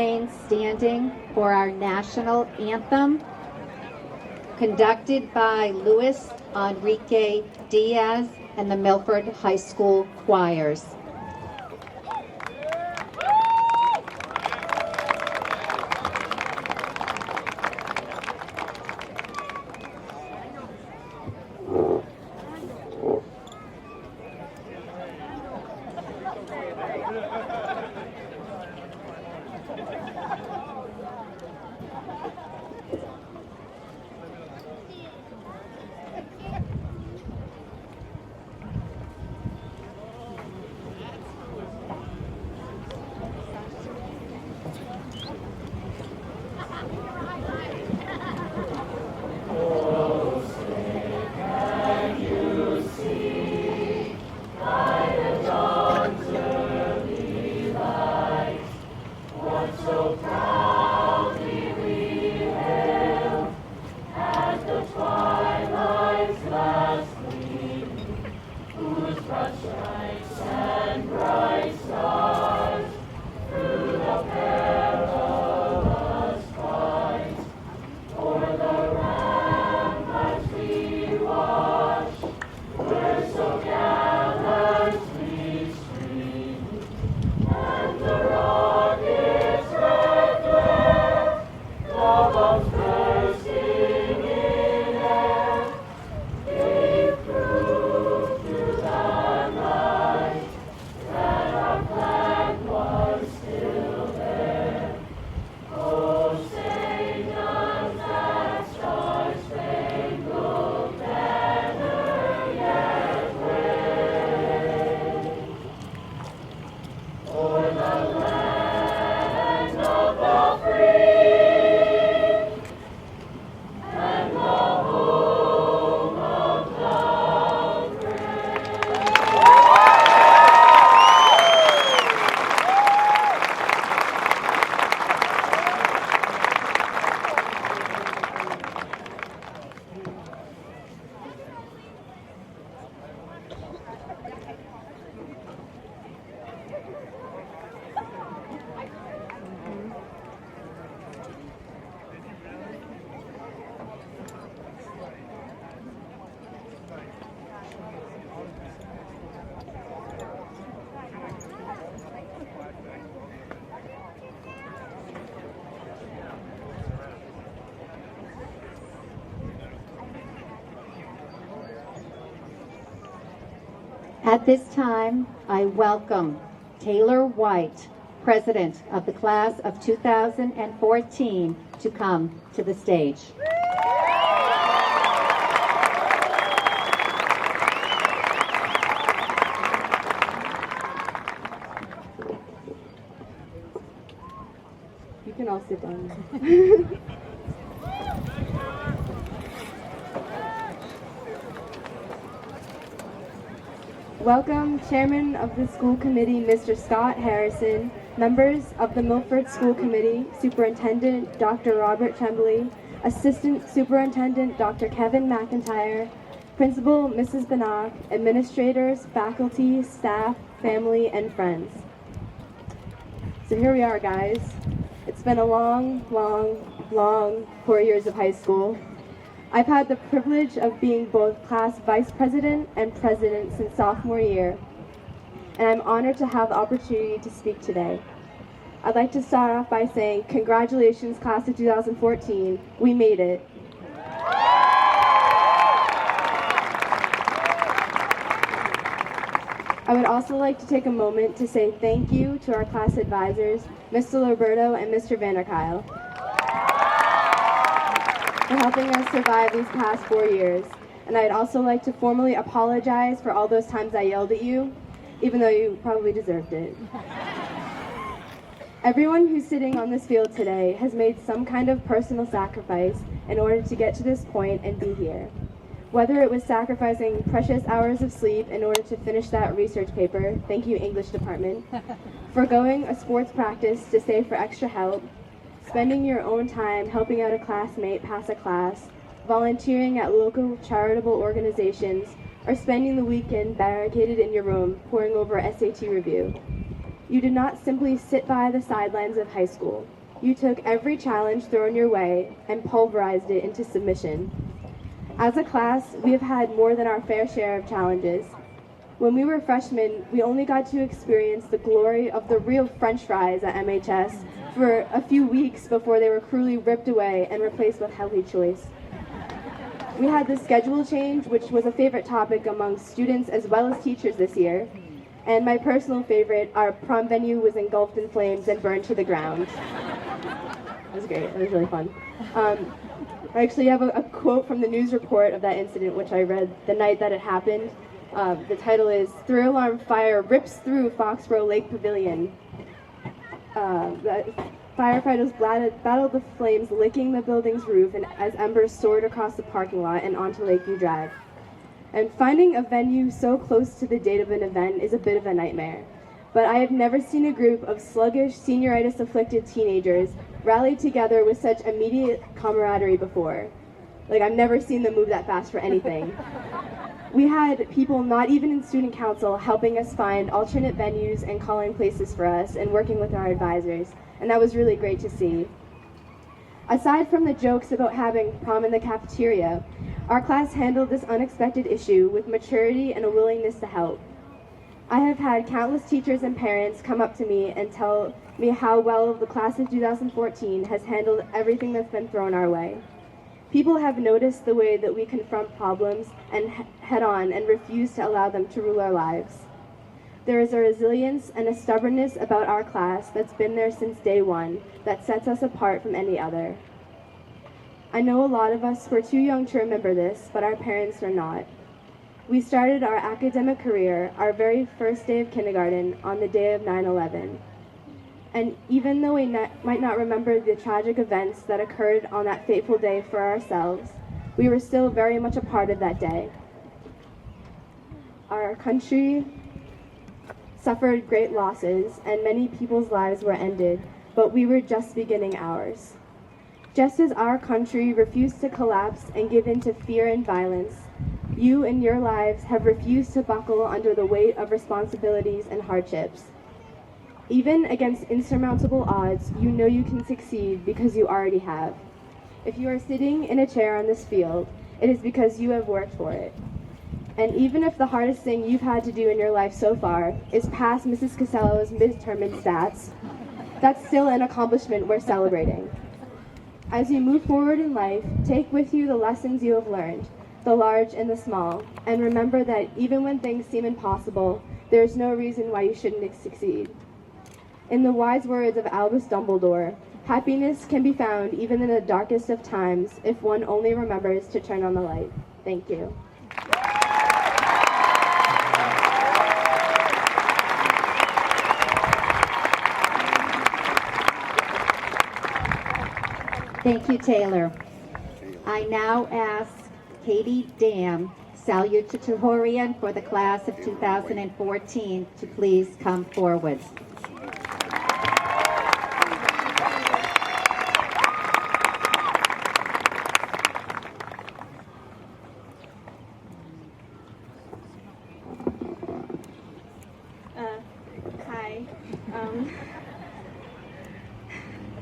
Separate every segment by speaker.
Speaker 1: remain standing for our national anthem, conducted by Luis Enrique Diaz and the Milford High School choirs. At this time, I welcome Taylor White, President of the Class of 2014, to come to the stage.
Speaker 2: You can all sit down. Welcome, Chairman of the School Committee, Mr. Scott Harrison, members of the Milford School Committee, Superintendent Dr. Robert Tremblay, Assistant Superintendent Dr. Kevin McIntyre, Principal Mrs. Banach, administrators, faculty, staff, family, and friends. So here we are, guys. It's been a long 4 years of high school. I've had the privilege of being both class vice president and president since sophomore year, and I'm honored to have the opportunity to speak today. I'd like to start off by saying congratulations, class of 2014. We made it. I would also like to take a moment to say thank you to our class advisors, Mr. Roberto and Mr. Vanderkyle, for helping us survive these past 4 years. And I'd also like to formally apologize for all those times I yelled at you, even though you probably deserved it. Everyone who's sitting on this field today has made some kind of personal sacrifice in order to get to this point and be here. Whether it was sacrificing precious hours of sleep in order to finish that research paper, thank you English department, forgoing a sports practice to save for extra help, spending your own time helping out a classmate pass a class, volunteering at local charitable organizations, or spending the weekend barricaded in your room poring over SAT review. You did not simply sit by the sidelines of high school. You took every challenge thrown your way and pulverized it into submission. As a class, we have had more than our fair share of challenges. When we were freshmen, we only got to experience the glory of the real French fries at MHS for a few weeks before they were cruelly ripped away and replaced with healthy choice. We had the schedule change, which was a favorite topic among students as well as teachers this year. And my personal favorite, our prom venue was engulfed in flames and burned to the ground. That was great. It was really fun. I actually have a quote from the news report of that incident, which I read the night that it happened. The title is, "Three Alarm Fire Rips Through Foxborough Lake Pavilion." The firefighters battled the flames, licking the building's roof and as embers soared across the parking lot and onto Lakeview Drive. And finding a venue so close to the date of an event is a bit of a nightmare. But I have never seen a group of sluggish, senioritis-afflicted teenagers rally together with such immediate camaraderie before. Like, I've never seen them move that fast for anything. We had people not even in student council helping us find alternate venues and calling places for us and working with our advisors, and that was really great to see. Aside from the jokes about having prom in the cafeteria, our class handled this unexpected issue with maturity and a willingness to help. I have had countless teachers and parents come up to me and tell me how well the class of 2014 has handled everything that's been thrown our way. People have noticed the way that we confront problems and head on and refuse to allow them to rule our lives. There is a resilience and a stubbornness about our class that's been there since day one that sets us apart from any other. I know a lot of us were too young to remember this, but our parents are not. We started our academic career, our very first day of kindergarten, on the day of 9/11. And even though we might not remember the tragic events that occurred on that fateful day for ourselves, we were still very much a part of that day. Our country suffered great losses, and many people's lives were ended, but we were just beginning ours. Just as our country refused to collapse and give in to fear and violence, you in your lives have refused to buckle under the weight of responsibilities and hardships. Even against insurmountable odds, you know you can succeed because you already have. If you are sitting in a chair on this field, it is because you have worked for it. And even if the hardest thing you've had to do in your life so far is pass Mrs. Casello's midterm in stats, that's still an accomplishment worth celebrating. As you move forward in life, take with you the lessons you have learned, the large and the small, and remember that even when things seem impossible, there is no reason why you shouldn't succeed. In the wise words of Albus Dumbledore, happiness can be found even in the darkest of times if one only remembers to turn on the light. Thank you.
Speaker 1: Thank you, Taylor. I now ask Katie Dam, Salutatorian for the class of 2014, to please come forward.
Speaker 3: Hi.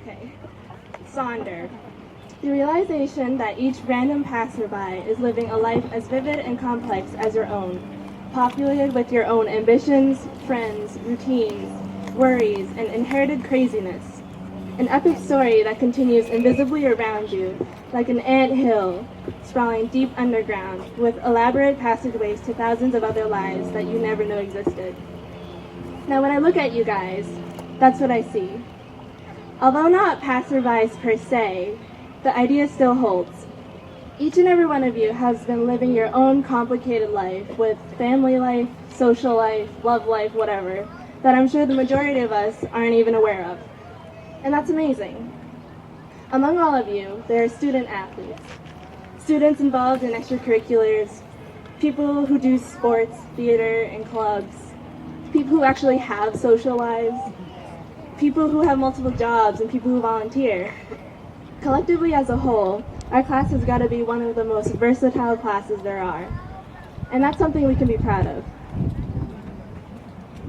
Speaker 3: Okay. Sonder. The realization that each random passerby is living a life as vivid and complex as your own, populated with your own ambitions, friends, routines, worries, and inherited craziness. An epic story that continues invisibly around you, like an ant hill, sprawling deep underground, with elaborate passageways to thousands of other lives that you never know existed. Now when I look at you guys, that's what I see. Although not passerbys per se, the idea still holds. Each and every one of you has been living your own complicated life with family life, social life, love life, whatever, that I'm sure the majority of us aren't even aware of. And that's amazing. Among all of you, there are student athletes, students involved in extracurriculars, people who do sports, theater, and clubs, people who actually have social lives, people who have multiple jobs, and people who volunteer. Collectively as a whole, our class has got to be one of the most versatile classes there are. And that's something we can be proud of.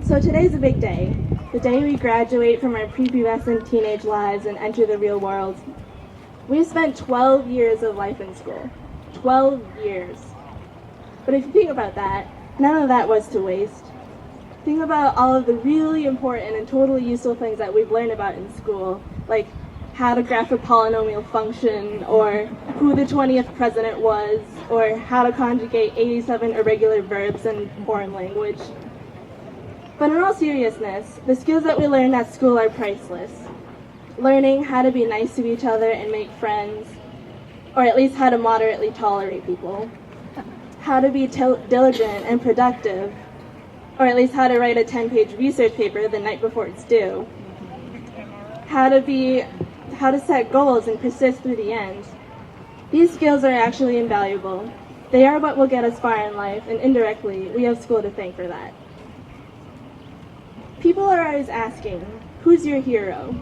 Speaker 3: So today's a big day, the day we graduate from our prepubescent teenage lives and enter the real world. We've spent 12 years of life in school. 12 years. But if you think about that, none of that was to waste. Think about all of the really important and totally useful things that we've learned about in school, like how to graph a polynomial function, or who the 20th president was, or how to conjugate 87 irregular verbs in foreign language. But in all seriousness, the skills that we learned at school are priceless. Learning how to be nice to each other and make friends, or at least how to moderately tolerate people. How to be diligent and productive, or at least how to write a 10-page research paper the night before it's due. How to set goals and persist through the end. These skills are actually invaluable. They are what will get us far in life, and indirectly, we have school to thank for that. People are always asking, who's your hero?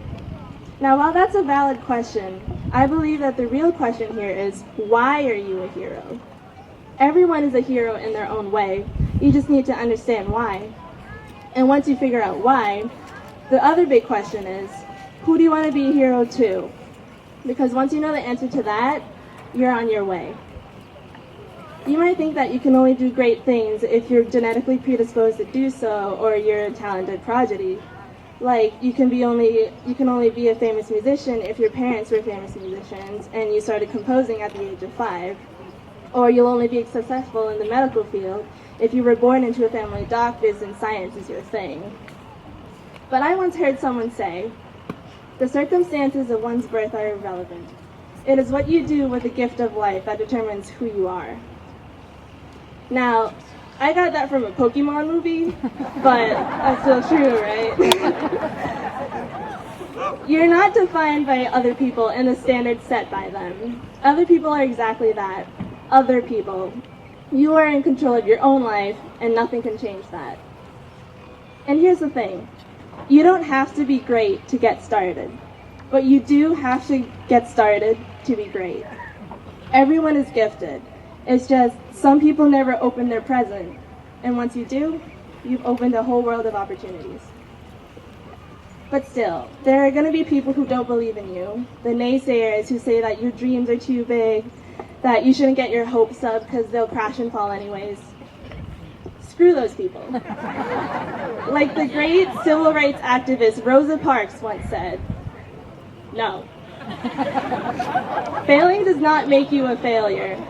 Speaker 3: Now, while that's a valid question, I believe that the real question here is, why are you a hero? Everyone is a hero in their own way. You just need to understand why. And once you figure out why, the other big question is, who do you want to be a hero to? Because once you know the answer to that, you're on your way. You might think that you can only do great things if you're genetically predisposed to do so, or you're a talented prodigy. Like, you can only be a famous musician if your parents were famous musicians and you started composing at the age of 5. Or you'll only be successful in the medical field if you were born into a family of doctors and science is your thing. But I once heard someone say, the circumstances of one's birth are irrelevant. It is what you do with the gift of life that determines who you are. Now, I got that from a Pokemon movie, but that's still true, right? You're not defined by other people and the standards set by them. Other people are exactly that. Other people. You are in control of your own life, and nothing can change that. And here's the thing. You don't have to be great to get started, but you do have to get started to be great. Everyone is gifted. It's just some people never open their present, and once you do, you've opened a whole world of opportunities. But still, there are going to be people who don't believe in you, the naysayers who say that your dreams are too big, that you shouldn't get your hopes up because they'll crash and fall anyways. Screw those people. Like the great civil rights activist Rosa Parks once said, no. Failing does not make you a failure.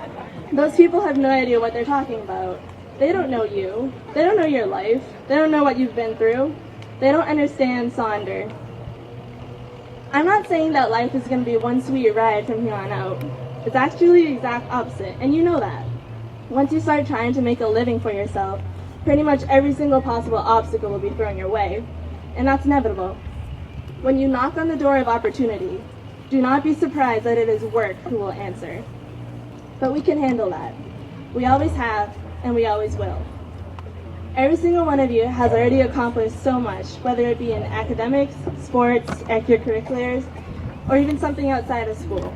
Speaker 3: Those people have no idea what they're talking about. They don't know you. They don't know your life. They don't know what you've been through. They don't understand Sonder. I'm not saying that life is going to be one sweet ride from here on out. It's actually the exact opposite, and you know that. Once you start trying to make a living for yourself, pretty much every single possible obstacle will be thrown your way, and that's inevitable. When you knock on the door of opportunity, do not be surprised that it is work who will answer. But we can handle that. We always have, and we always will. Every single one of you has already accomplished so much, whether it be in academics, sports, extracurriculars, or even something outside of school.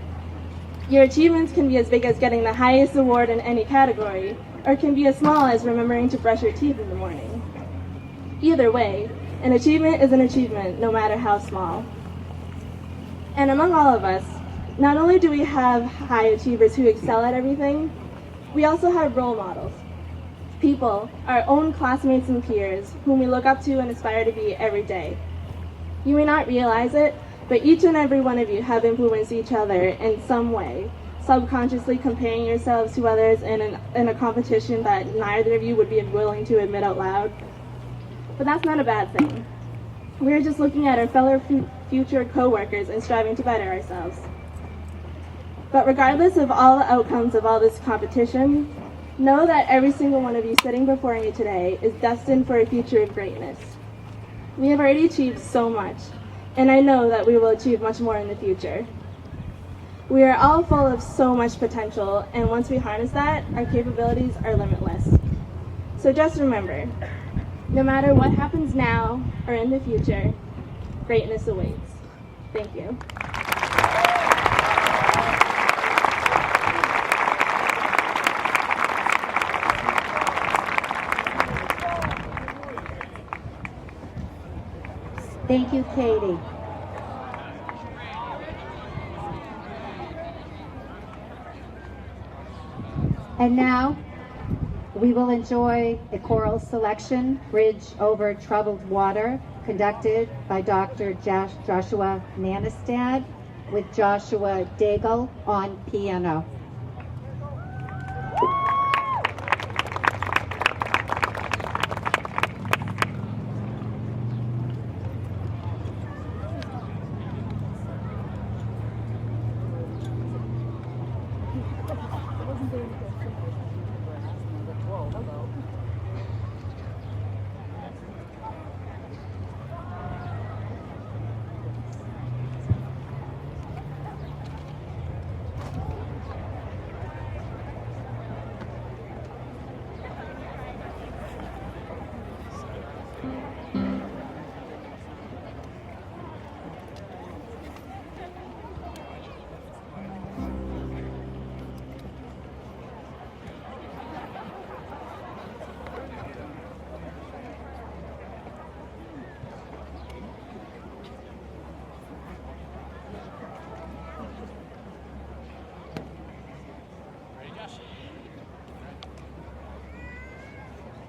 Speaker 3: Your achievements can be as big as getting the highest award in any category, or can be as small as remembering to brush your teeth in the morning. Either way, an achievement is an achievement, no matter how small. And among all of us, not only do we have high achievers who excel at everything, we also have role models. People, our own classmates and peers, whom we look up to and aspire to be every day. You may not realize it, but each and every one of you have influenced each other in some way, subconsciously comparing yourselves to others in a competition that neither of you would be willing to admit out loud. But that's not a bad thing. We're just looking at our fellow future co-workers and striving to better ourselves. But regardless of all the outcomes of all this competition, know that every single one of you sitting before me today is destined for a future of greatness. We have already achieved so much, and I know that we will achieve much more in the future. We are all full of so much potential, and once we harness that, our capabilities are limitless. So just remember, no matter what happens now or in the future, greatness awaits. Thank you.
Speaker 1: Thank you, Katie. And now we will enjoy a choral selection, Bridge Over Troubled Water, conducted by Dr. Joshua Nanestad with Joshua Daigle on piano.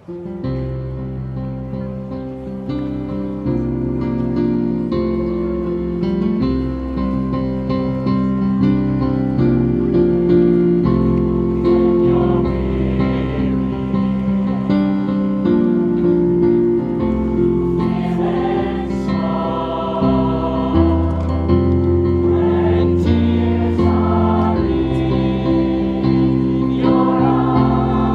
Speaker 4: Your arms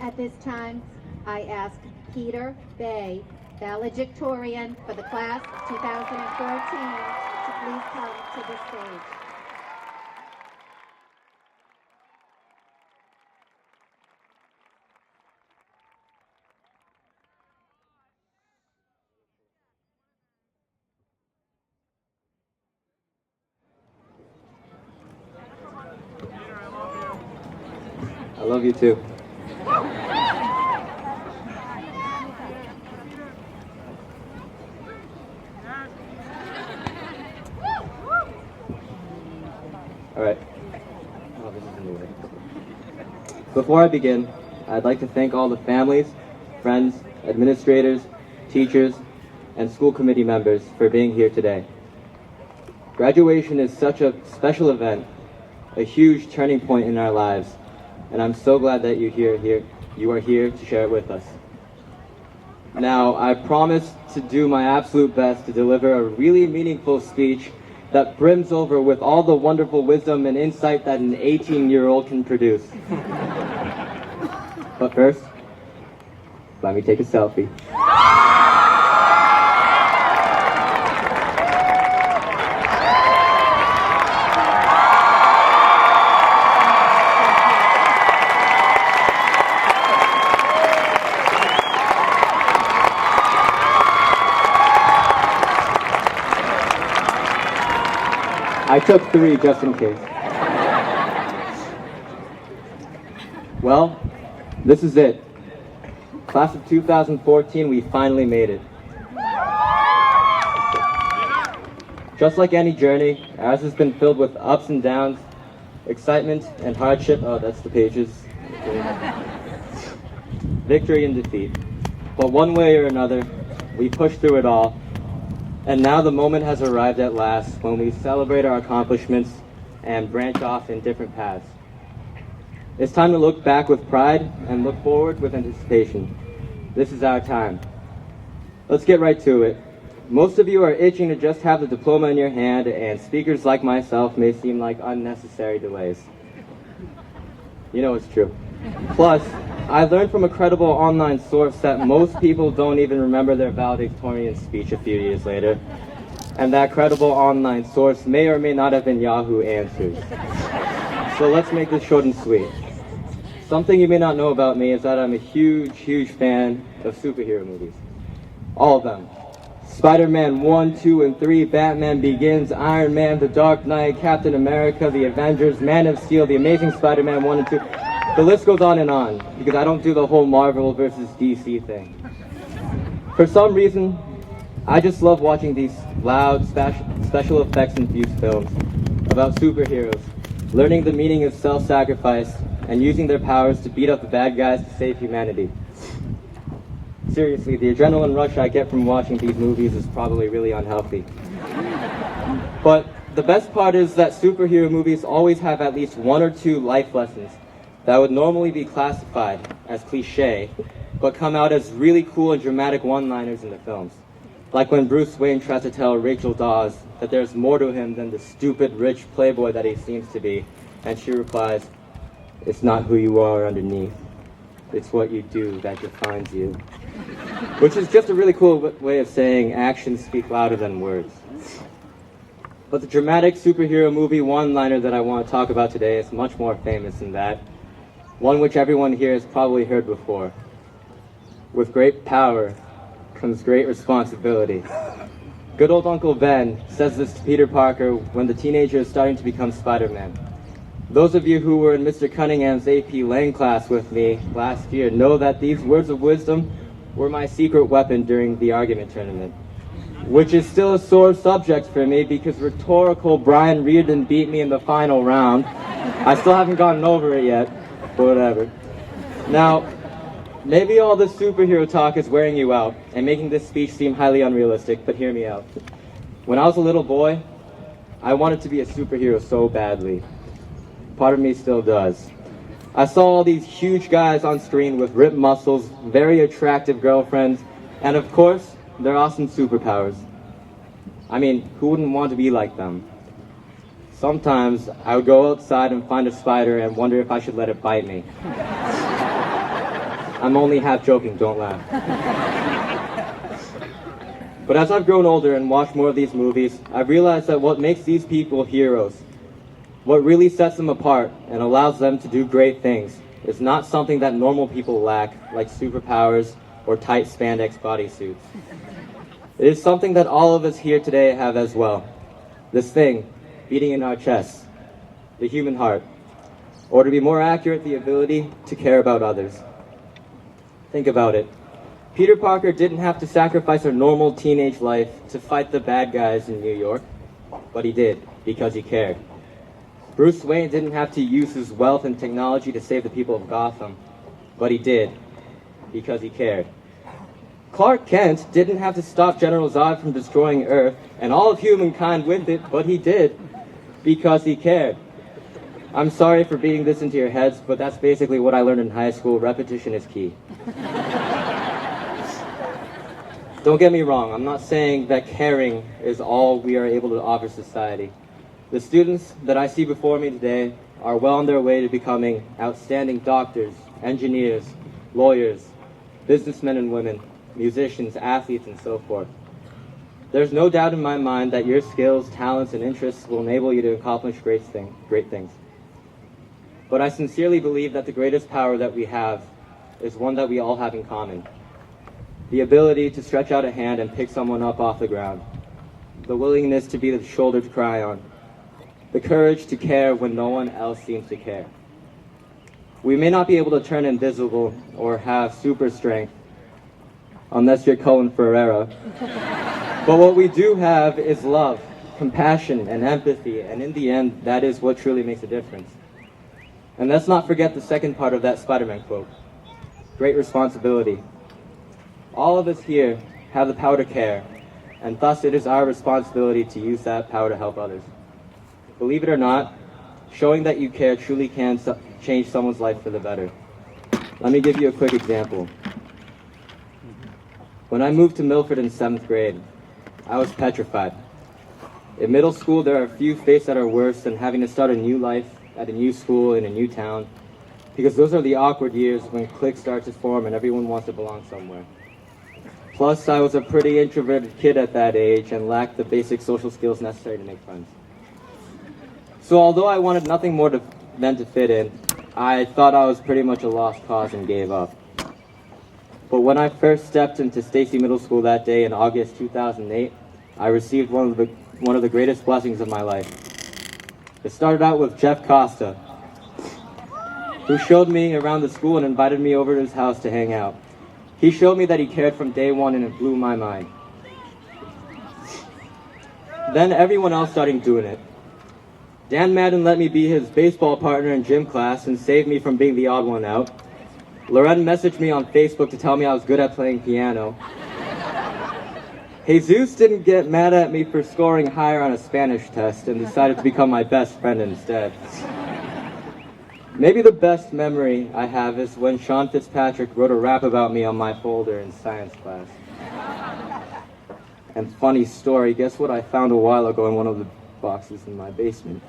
Speaker 1: At this time, I ask Peter Bay, valedictorian for the class of 2014, to please come to the stage.
Speaker 4: I love you too. All right. Oh, this is in the way. Before I begin, I'd like to thank all the families, friends, administrators, teachers, and school committee members for being here today. Graduation is such a special event, a huge turning point in our lives, and I'm so glad that you are here to share it with us. Now, I promise to do my absolute best to deliver a really meaningful speech that brims over with all the wonderful wisdom and insight that an 18-year-old can produce. But first, let me take a selfie. I took 3 just in case. Well, this is it. Class of 2014, we finally made it. Just like any journey, ours has been filled with ups and downs, excitement and hardship. Oh, that's the pages. Victory and defeat. But one way or another, we pushed through it all. And now the moment has arrived at last when we celebrate our accomplishments and branch off in different paths. It's time to look back with pride and look forward with anticipation. This is our time. Let's get right to it. Most of you are itching to just have the diploma in your hand, and speakers like myself may seem like unnecessary delays. You know it's true. Plus, I learned from a credible online source that most people don't even remember their valedictorian speech a few years later, and that credible online source may or may not have been Yahoo Answers. So let's make this short and sweet. Something you may not know about me is that I'm a huge fan of superhero movies. All of them. Spider-Man 1, 2, and 3, Batman Begins, Iron Man, The Dark Knight, Captain America, The Avengers, Man of Steel, The Amazing Spider-Man 1 and 2. The list goes on, because I don't do the whole Marvel versus DC thing. For some reason, I just love watching these loud, special effects-infused films about superheroes, learning the meaning of self-sacrifice, and using their powers to beat up the bad guys to save humanity. Seriously, the adrenaline rush I get from watching these movies is probably really unhealthy. But the best part is that superhero movies always have at least 1 or 2 life lessons that would normally be classified as cliche, but come out as really cool and dramatic one-liners in the films. Like when Bruce Wayne tries to tell Rachel Dawes that there's more to him than the stupid rich playboy that he seems to be, and she replies, "It's not who you are underneath, it's what you do that defines you." Which is just a really cool way of saying actions speak louder than words. But the dramatic superhero movie one-liner that I want to talk about today is much more famous than that. One which everyone here has probably heard before. With great power comes great responsibility. Good old Uncle Ben says this to Peter Parker when the teenager is starting to become Spider-Man. Those of you who were in Mr. Cunningham's AP Lang class with me last year know that these words of wisdom were my secret weapon during the argument tournament, which is still a sore subject for me because rhetorical Brian Reardon beat me in the final round. I still haven't gotten over it yet, but whatever. Now, maybe all this superhero talk is wearing you out and making this speech seem highly unrealistic, but hear me out. When I was a little boy, I wanted to be a superhero so badly. Part of me still does. I saw all these huge guys on screen with ripped muscles, very attractive girlfriends, and of course, their awesome superpowers. I mean, who wouldn't want to be like them? Sometimes I would go outside and find a spider and wonder if I should let it bite me. I'm only half joking, don't laugh. But as I've grown older and watched more of these movies, I've realized that what makes these people heroes, what really sets them apart and allows them to do great things, is not something that normal people lack, like superpowers or tight spandex bodysuits. It is something that all of us here today have as well. This thing beating in our chests, the human heart, or to be more accurate, the ability to care about others. Think about it. Peter Parker didn't have to sacrifice a normal teenage life to fight the bad guys in New York, but he did, because he cared. Bruce Wayne didn't have to use his wealth and technology to save the people of Gotham, but he did, because he cared. Clark Kent didn't have to stop General Zod from destroying Earth and all of humankind with it, but he did, because he cared. I'm sorry for beating this into your heads, but that's basically what I learned in high school. Repetition is key. Don't get me wrong, I'm not saying that caring is all we are able to offer society. The students that I see before me today are well on their way to becoming outstanding doctors, engineers, lawyers, businessmen and women, musicians, athletes, and so forth. There's no doubt in my mind that your skills, talents, and interests will enable you to accomplish great things. But I sincerely believe that the greatest power that we have is one that we all have in common. The ability to stretch out a hand and pick someone up off the ground. The willingness to be the shoulder to cry on. The courage to care when no one else seems to care. We may not be able to turn invisible or have super strength, unless you're Colin Ferreira. But what we do have is love, compassion, and empathy, and in the end, that is what truly makes a difference. And let's not forget the second part of that Spider-Man quote. Great responsibility. All of us here have the power to care, and thus it is our responsibility to use that power to help others. Believe it or not, showing that you care truly can change someone's life for the better. Let me give you a quick example. When I moved to Milford in 7th grade, I was petrified. In middle school, there are few fates that are worse than having to start a new life at a new school in a new town, because those are the awkward years when cliques start to form and everyone wants to belong somewhere. Plus, I was a pretty introverted kid at that age and lacked the basic social skills necessary to make friends. So although I wanted nothing more than to fit in, I thought I was pretty much a lost cause and gave up. But when I first stepped into Stacy Middle School that day in August 2008, I received one of the greatest blessings of my life. It started out with Jeff Costa, who showed me around the school and invited me over to his house to hang out. He showed me that he cared from day one, and it blew my mind. Then everyone else started doing it. Dan Madden let me be his baseball partner in gym class and saved me from being the odd one out. Loren messaged me on Facebook to tell me I was good at playing piano. Jesus didn't get mad at me for scoring higher on a Spanish test and decided to become my best friend instead. Maybe the best memory I have is when Sean Fitzpatrick wrote a rap about me on my folder in science class. And funny story, guess what I found a while ago in one of the boxes in my basement?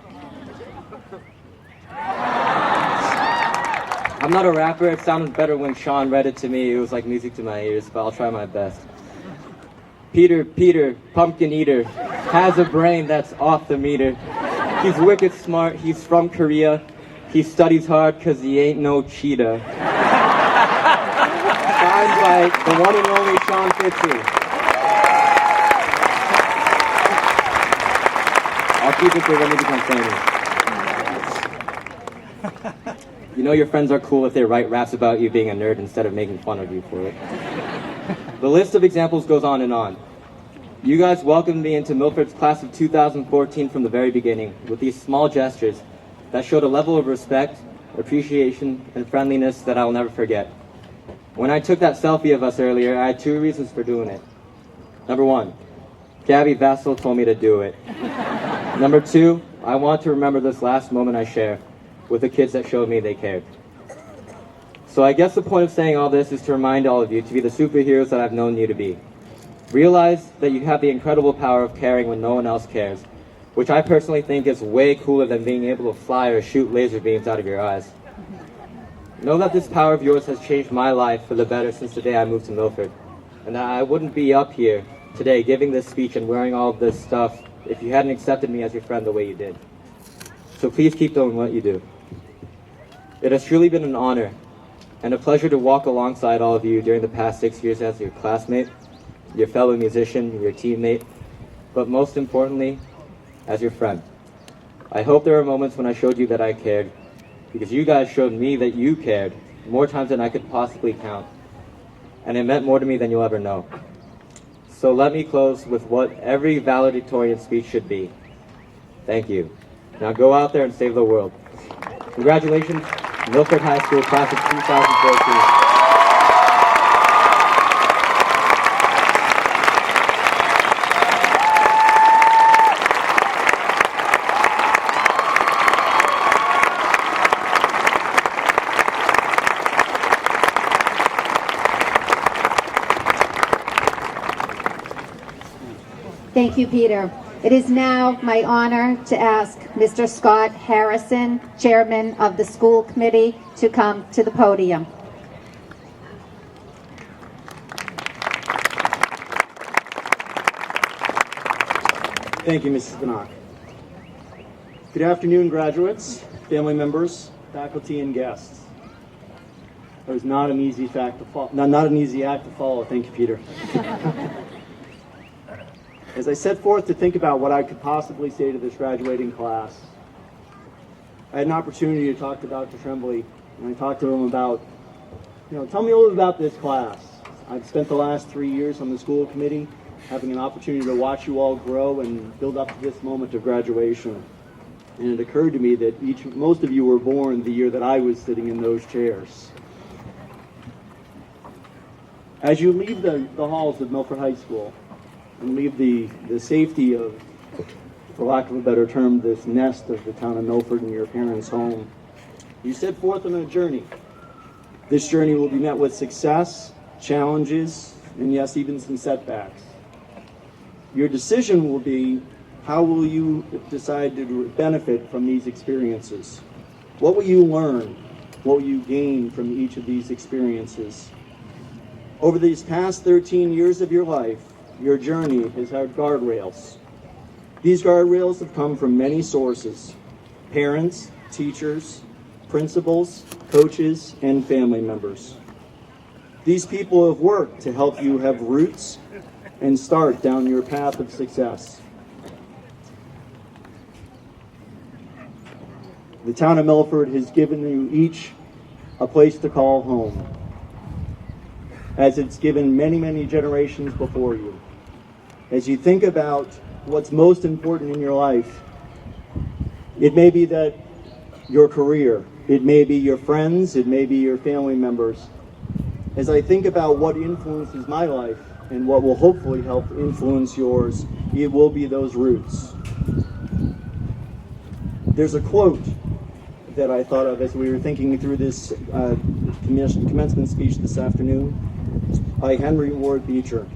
Speaker 4: I'm not a rapper, it sounded better when Sean read it to me. It was like music to my ears, but I'll try my best. Peter, pumpkin eater, has a brain that's off the meter. He's wicked smart, he's from Korea. He studies hard cause he ain't no cheetah. Signed by the one and only Sean Fitzy. I'll keep it there when they become famous. You know your friends are cool if they write raps about you being a nerd instead of making fun of you for it. The list of examples goes on and on. You guys welcomed me into Milford's class of 2014 from the very beginning with these small gestures that showed a level of respect, appreciation, and friendliness that I will never forget. When I took that selfie of us earlier, I had two reasons for doing it. Number one, Gabby Vassell told me to do it. Number two, I want to remember this last moment I share with the kids that showed me they cared. So I guess the point of saying all this is to remind all of you to be the superheroes that I've known you to be. Realize that you have the incredible power of caring when no one else cares, which I personally think is way cooler than being able to fly or shoot laser beams out of your eyes. Know that this power of yours has changed my life for the better since the day I moved to Milford, and that I wouldn't be up here today giving this speech and wearing all of this stuff if you hadn't accepted me as your friend the way you did. So please keep doing what you do. It has truly been an honor and a pleasure to walk alongside all of you during the past 6 years as your classmate, your fellow musician, your teammate, but most importantly, as your friend. I hope there are moments when I showed you that I cared, because you guys showed me that you cared more times than I could possibly count, and it meant more to me than you'll ever know. So let me close with what every valedictorian speech should be. Thank you. Now go out there and save the world. Congratulations, Milford High School, class of 2014.
Speaker 1: Thank you, Peter. It is now my honor to ask Mr. Scott Harrison, Chairman of the School Committee, to come to the podium.
Speaker 5: Thank you, Mrs. Banach. Good afternoon, graduates, family members, faculty, and guests. That was not an easy act to follow. Thank you, Peter. As I set forth to think about what I could possibly say to this graduating class, I had an opportunity to talk to Dr. Tremblay, and I talked to him about, tell me a little about this class. I've spent the last 3 years on the school committee, having an opportunity to watch you all grow and build up to this moment of graduation. And it occurred to me that most of you were born the year that I was sitting in those chairs. As you leave the halls of Milford High School, and leave the safety of, for lack of a better term, this nest of the town of Milford and your parents' home, you set forth on a journey. This journey will be met with success, challenges, and yes, even some setbacks. Your decision will be, how will you decide to benefit from these experiences? What will you learn? What will you gain from each of these experiences? Over these past 13 years of your life, your journey has had guardrails. These guardrails have come from many sources: parents, teachers, principals, coaches, and family members. These people have worked to help you have roots and start down your path of success. The town of Milford has given you each a place to call home, as it's given many, many generations before you. As you think about what's most important in your life, it may be that your career, it may be your friends, it may be your family members. As I think about what influences my life and what will hopefully help influence yours, it will be those roots. There's a quote that I thought of as we were thinking through this commencement speech this afternoon by Henry Ward Beecher.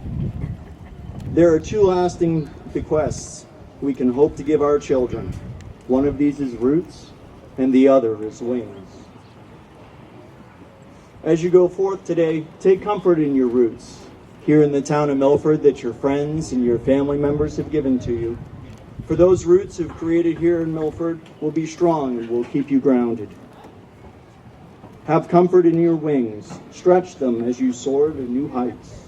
Speaker 5: There are two lasting bequests we can hope to give our children. One of these is roots, and the other is wings. As you go forth today, take comfort in your roots here in the town of Milford that your friends and your family members have given to you. For those roots you've created here in Milford will be strong and will keep you grounded. Have comfort in your wings. Stretch them as you soar to new heights.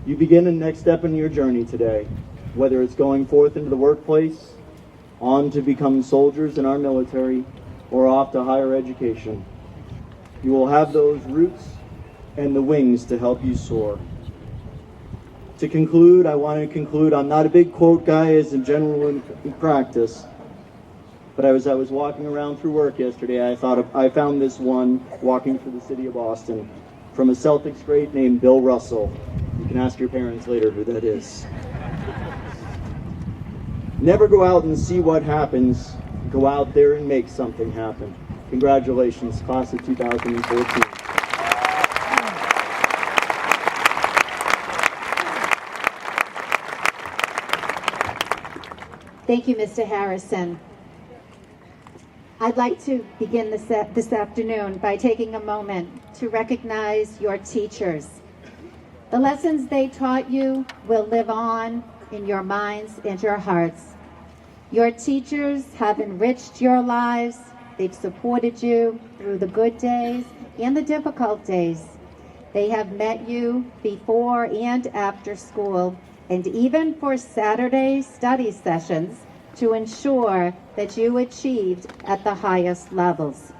Speaker 5: You begin the next step in your journey today, whether it's going forth into the workplace, on to become soldiers in our military, or off to higher education. You will have those roots and the wings to help you soar. To conclude, I want to conclude, I'm not a big quote guy as in general in practice, but as I was walking around through work yesterday, I found this one walking through the city of Boston from a Celtics great named Bill Russell. You can ask your parents later who that is. Never go out and see what happens. Go out there and make something happen. Congratulations, class of 2014.
Speaker 1: Thank you, Mr. Harrison. I'd like to begin this afternoon by taking a moment to recognize your teachers. The lessons they taught you will live on in your minds and your hearts. Your teachers have enriched your lives. They've supported you through the good days and the difficult days. They have met you before and after school, and even for Saturday study sessions to ensure that you achieved at the highest levels.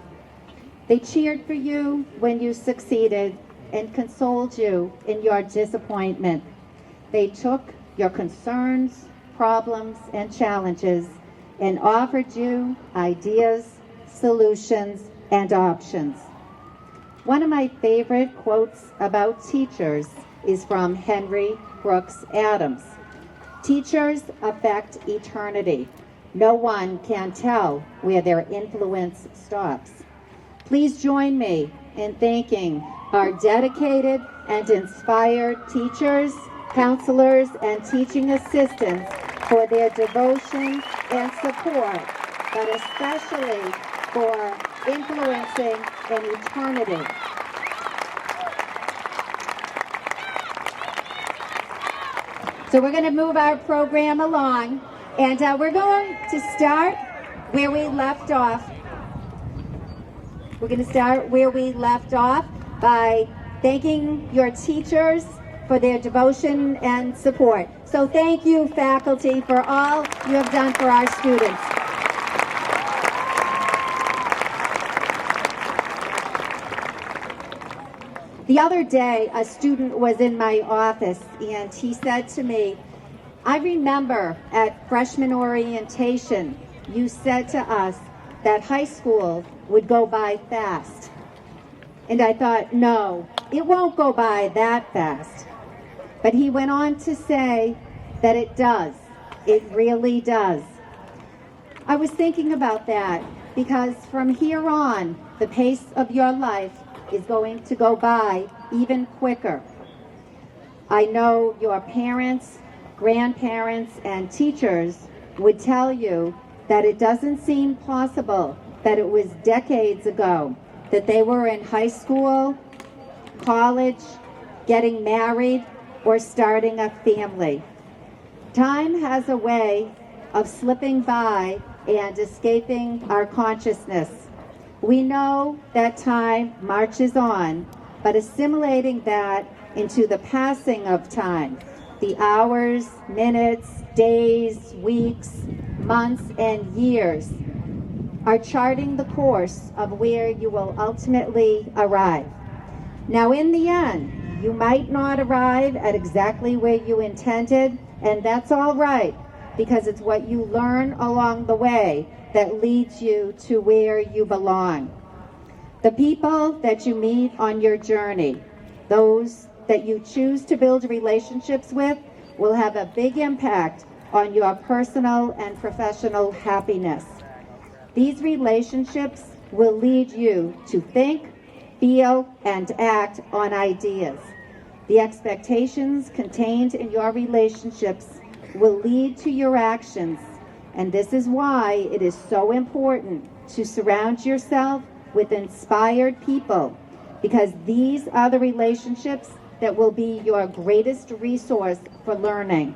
Speaker 1: They cheered for you when you succeeded and consoled you in your disappointment. They took your concerns, problems, and challenges and offered you ideas, solutions, and options. One of my favorite quotes about teachers is from Henry Brooks Adams. Teachers affect eternity. No one can tell where their influence stops. Please join me in thanking our dedicated and inspired teachers, counselors, and teaching assistants for their devotion and support, but especially for influencing an eternity. So we're going to move our program along, and we're going to start where we left off. We're going to start where we left off by thanking your teachers for their devotion and support. So thank you, faculty, for all you have done for our students. The other day, a student was in my office, and he said to me, I remember at freshman orientation, you said to us that high school would go by fast. And I thought, no, it won't go by that fast. But he went on to say that it does. It really does. I was thinking about that because from here on, the pace of your life is going to go by even quicker. I know your parents, grandparents, and teachers would tell you that it doesn't seem possible that it was decades ago that they were in high school, college, getting married, or starting a family. Time has a way of slipping by and escaping our consciousness. We know that time marches on, but assimilating that into the passing of time, the hours, minutes, days, weeks, months, and years, are charting the course of where you will ultimately arrive. Now, in the end, you might not arrive at exactly where you intended, and that's all right, because it's what you learn along the way that leads you to where you belong. The people that you meet on your journey, those that you choose to build relationships with, will have a big impact on your personal and professional happiness. These relationships will lead you to think, feel, and act on ideas. The expectations contained in your relationships will lead to your actions, and this is why it is so important to surround yourself with inspired people, because these are the relationships that will be your greatest resource for learning.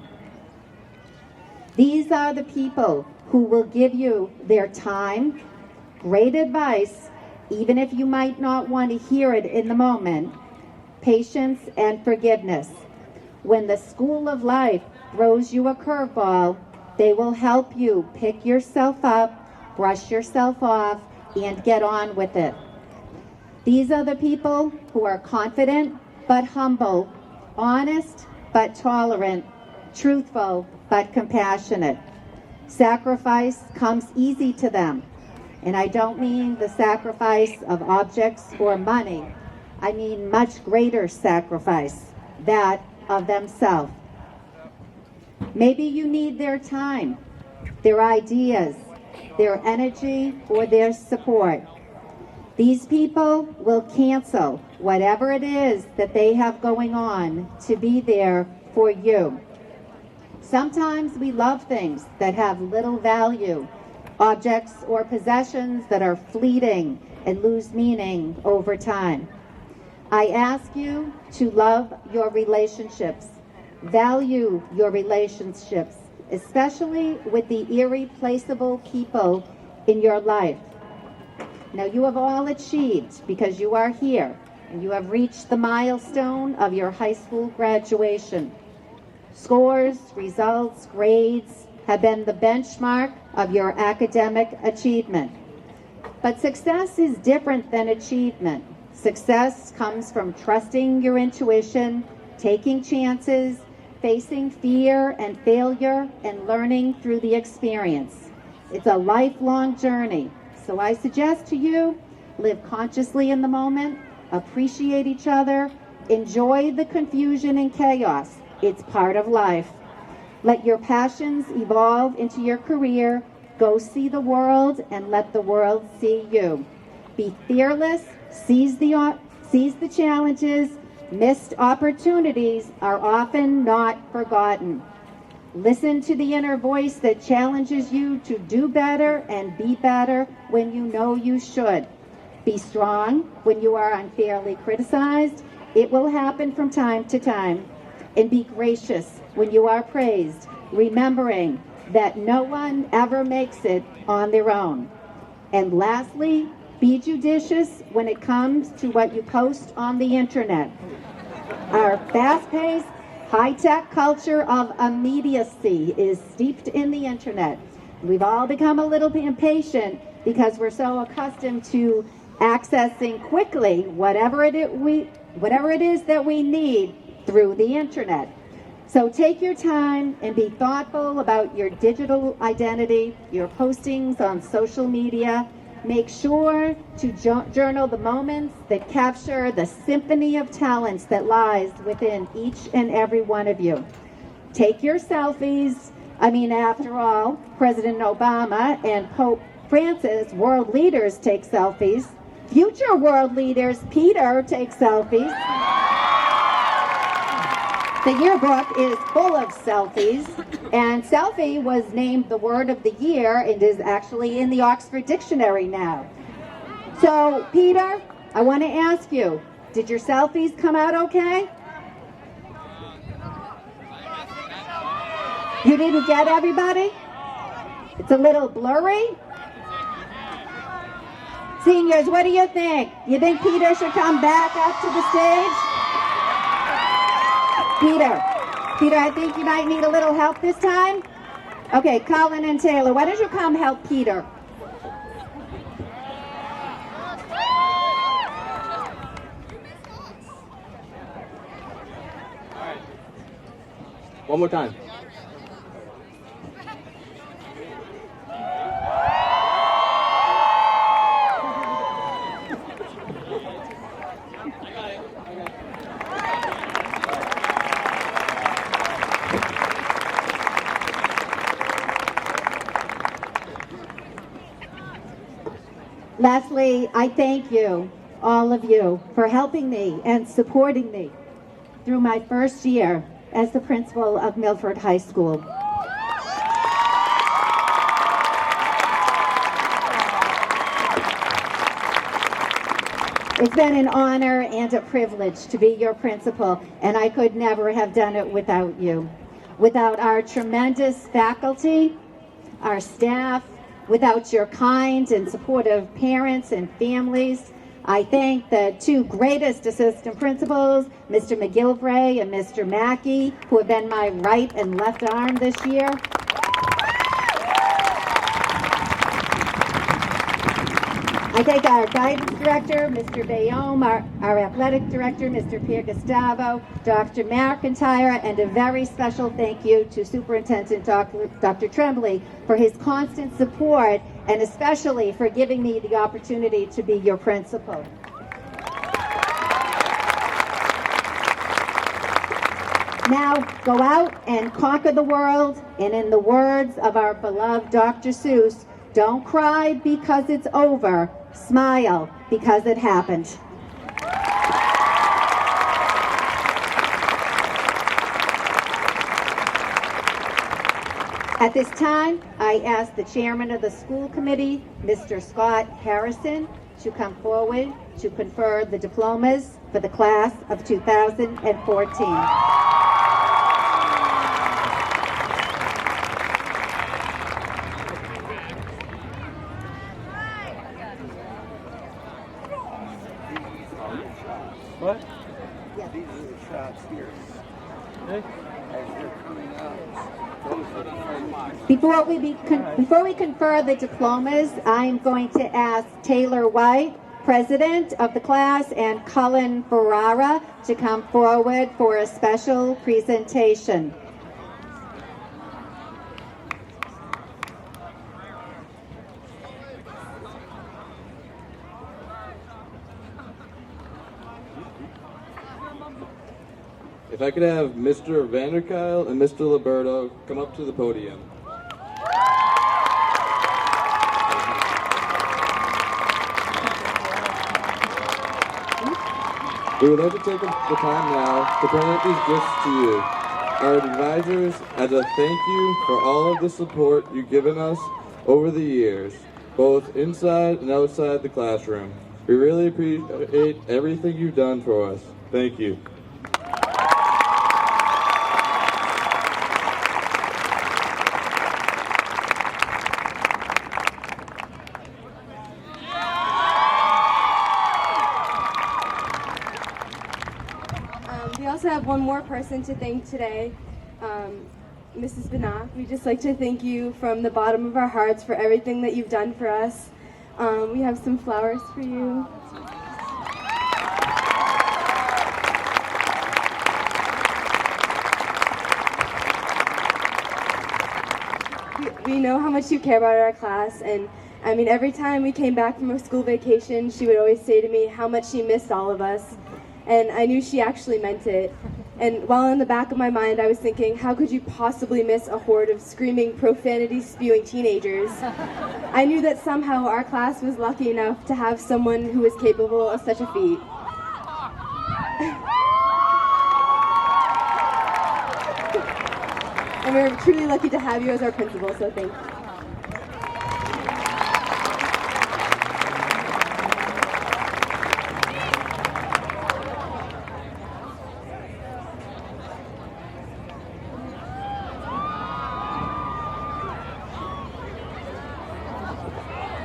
Speaker 1: These are the people who will give you their time, great advice, even if you might not want to hear it in the moment, patience, and forgiveness. When the school of life throws you a curveball, they will help you pick yourself up, brush yourself off, and get on with it. These are the people who are confident but humble, honest but tolerant, truthful but compassionate. Sacrifice comes easy to them, and I don't mean the sacrifice of objects or money. I mean much greater sacrifice, that of themselves. Maybe you need their time, their ideas, their energy, or their support. These people will cancel whatever it is that they have going on to be there for you. Sometimes we love things that have little value, objects or possessions that are fleeting and lose meaning over time. I ask you to love your relationships, value your relationships, especially with the irreplaceable people in your life. Now, you have all achieved because you are here and you have reached the milestone of your high school graduation. Scores, results, grades have been the benchmark of your academic achievement. But success is different than achievement. Success comes from trusting your intuition, taking chances, facing fear and failure, and learning through the experience. It's a lifelong journey. So I suggest to you, live consciously in the moment, appreciate each other, enjoy the confusion and chaos. It's part of life. Let your passions evolve into your career. Go see the world and let the world see you. Be fearless, seize the challenges. Missed opportunities are often not forgotten. Listen to the inner voice that challenges you to do better and be better when you know you should. Be strong when you are unfairly criticized. It will happen from time to time. And be gracious when you are praised, remembering that no one ever makes it on their own. And lastly, be judicious when it comes to what you post on the internet. Our fast-paced, high-tech culture of immediacy is steeped in the internet. We've all become a little bit impatient because we're so accustomed to accessing quickly whatever it is that we need through the internet. So take your time and be thoughtful about your digital identity, your postings on social media. Make sure to journal the moments that capture the symphony of talents that lies within each and every one of you. Take your selfies. After all, President Obama and Pope Francis, world leaders, take selfies. Future world leaders, Peter, take selfies. The yearbook is full of selfies, and selfie was named the word of the year and is actually in the Oxford Dictionary now. So, Peter, I want to ask you, did your selfies come out okay? You didn't get everybody? It's a little blurry? Seniors, what do you think? You think Peter should come back up to the stage? Peter, I think you might need a little help this time. Okay, Colin and Taylor, why don't you come help Peter?
Speaker 4: One more time.
Speaker 1: Lastly, I thank you, all of you, for helping me and supporting me through my first year as the principal of Milford High School. It's been an honor and a privilege to be your principal, and I could never have done it without you. Without our tremendous faculty, our staff, without your kind and supportive parents and families. I thank the two greatest assistant principals, Mr. McGilvray and Mr. Mackey, who have been my right and left arm this year. I thank our guidance director, Mr. Bayome, our athletic director, Mr. Pierre Gustavo, Dr. McIntyre, and a very special thank you to Superintendent Dr. Tremblay for his constant support and especially for giving me the opportunity to be your principal. Now go out and conquer the world, and in the words of our beloved Dr. Seuss, don't cry because it's over, smile because it happened. At this time, I ask the chairman of the school committee, Mr. Scott Harrison, to come forward to confer the diplomas for the class of 2014.
Speaker 5: What?
Speaker 6: These are the shots here. As they're coming out, those are the frameworks.
Speaker 1: Before we confer the diplomas, I'm going to ask Taylor White, president of the class, and Cullen Ferrara to come forward for a special presentation.
Speaker 7: If I could have Mr. Vanderkyle and Mr. Liberto come up to the podium. We would like to take the time now to present these gifts to you, our advisors, as a thank you for all of the support you've given us over the years, both inside and outside the classroom. We really appreciate everything you've done for us. Thank you.
Speaker 2: We also have one more person to thank today, Mrs. Banach. We'd just like to thank you from the bottom of our hearts for everything that you've done for us. We have some flowers for you. We know how much you care about our class, and I mean, every time we came back from a school vacation, she would always say to me how much she missed all of us. And I knew she actually meant it. And while in the back of my mind, I was thinking, how could you possibly miss a horde of screaming, profanity-spewing teenagers? I knew that somehow our class was lucky enough to have someone who was capable of such a feat. And we're truly lucky to have you as our principal, so thank you.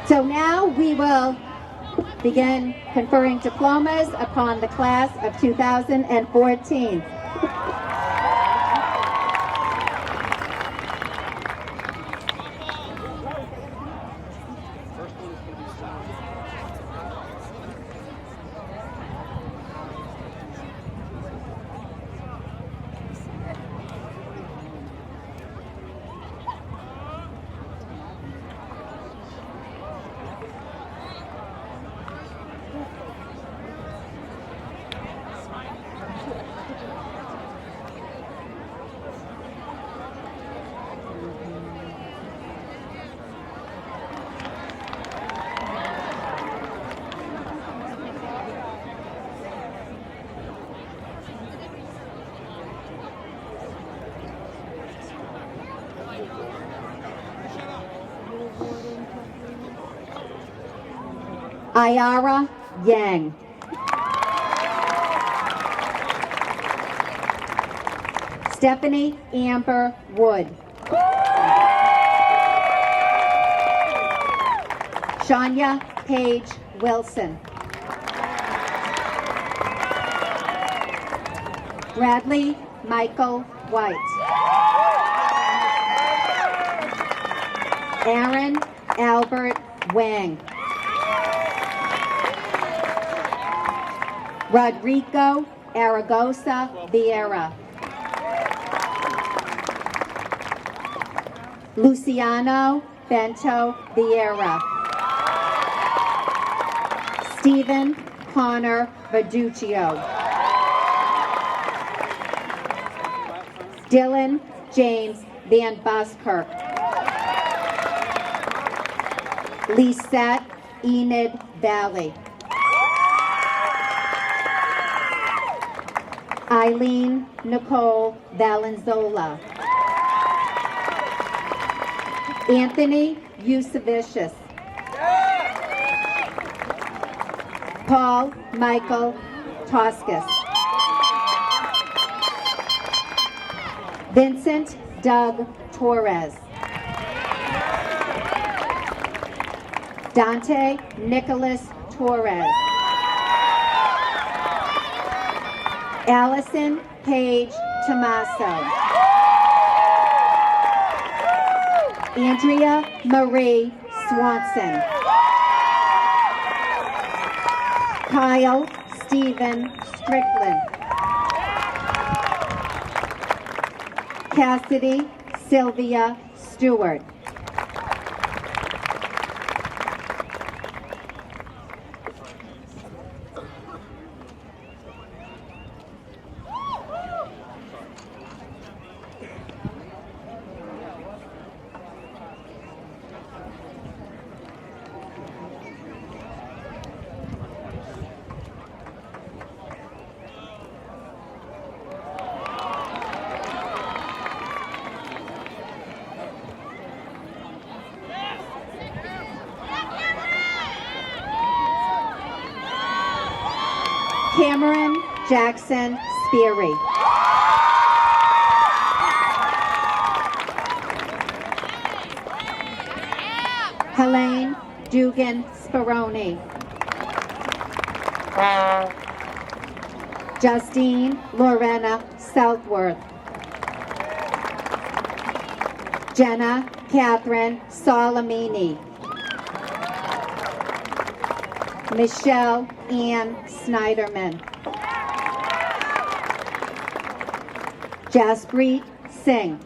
Speaker 1: So now we will begin conferring diplomas upon the class of 2014. Ayara Yang. Stephanie Amber Wood. Shania Paige Wilson. Bradley Michael White. Aaron Albert Wang. Rodrigo Aragosa Vieira. Luciano Bento Vieira. Stephen Connor Verduccio. Dylan James Van Buskirk. Lisette Enid Valley. Eileen Nicole Valenzola. Anthony Yusevicius. Paul Michael Toscas. Vincent Doug Torres. Dante Nicholas Torres. Allison Paige Tomaso. Andrea Marie Swanson. Kyle Stephen Strickland. Cassidy Sylvia Stewart. Cameron Jackson Speary. Helene Dugan Speroni. Justine Lorena Southworth. Jenna Catherine Solimini. Michelle Ann Snyderman. Jaspreet Singh.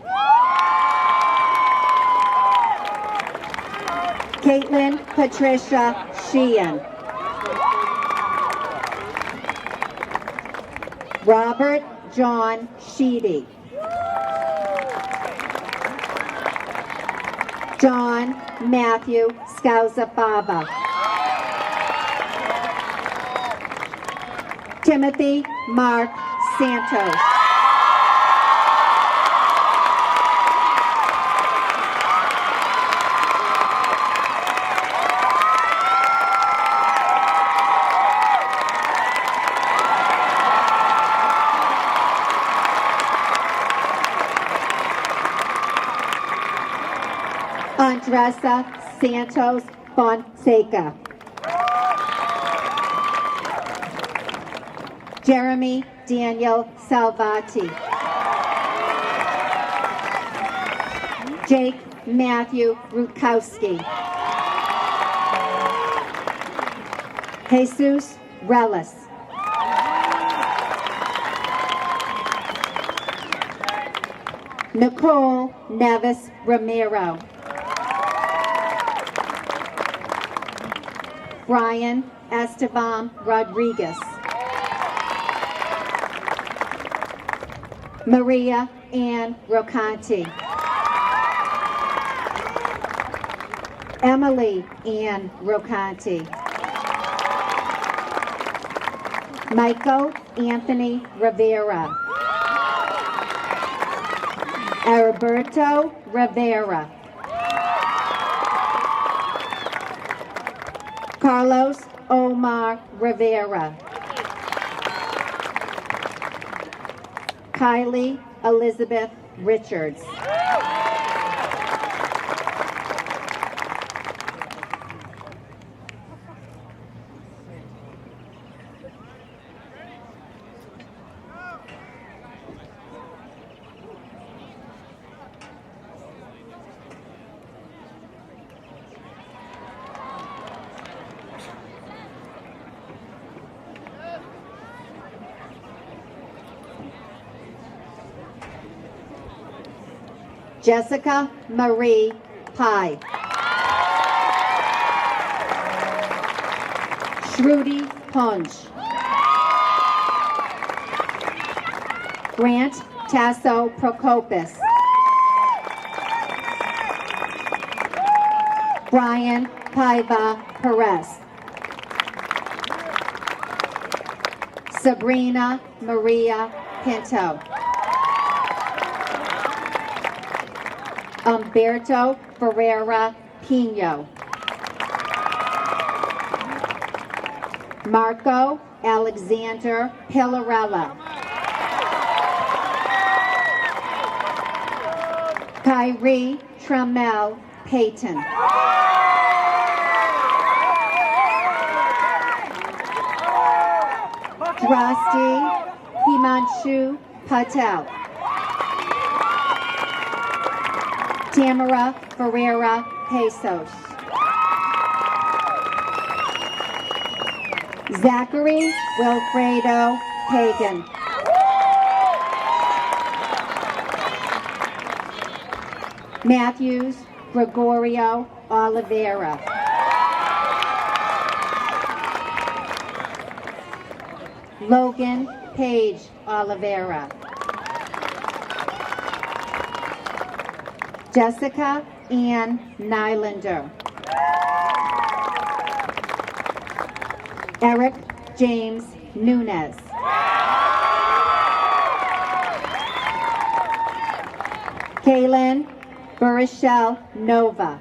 Speaker 1: Caitlin Patricia Sheehan. Robert John Sheedy. John Matthew Scauzafava. Timothy Mark Santos. Andressa Santos Fonseca. Jeremy Daniel Salvati. Jake Matthew Rutkowski. Jesus Relis. Nicole Nevis Romero. Brian Esteban Rodriguez. Maria Ann Rocanti. Emily Ann Rocanti. Michael Anthony Rivera. Alberto Rivera. Carlos Omar Rivera. Kylie Elizabeth Richards. Jessica Marie Pye. Shruti Punch. Grant Tasso Prokopis. Brian Paiva Perez. Sabrina Maria Pinto. Umberto Ferreira Pino. Marco Alexander Pillarella. Kyrie Trammell Payton. Drasti Himanshu Patel. Tamara Ferreira Jesus. Zachary Wilfredo Hagan. Matthews Gregorio Oliveira. Logan Page Oliveira. Jessica Ann Nylander. Eric James Nunez. Kaylin Burishel Nova.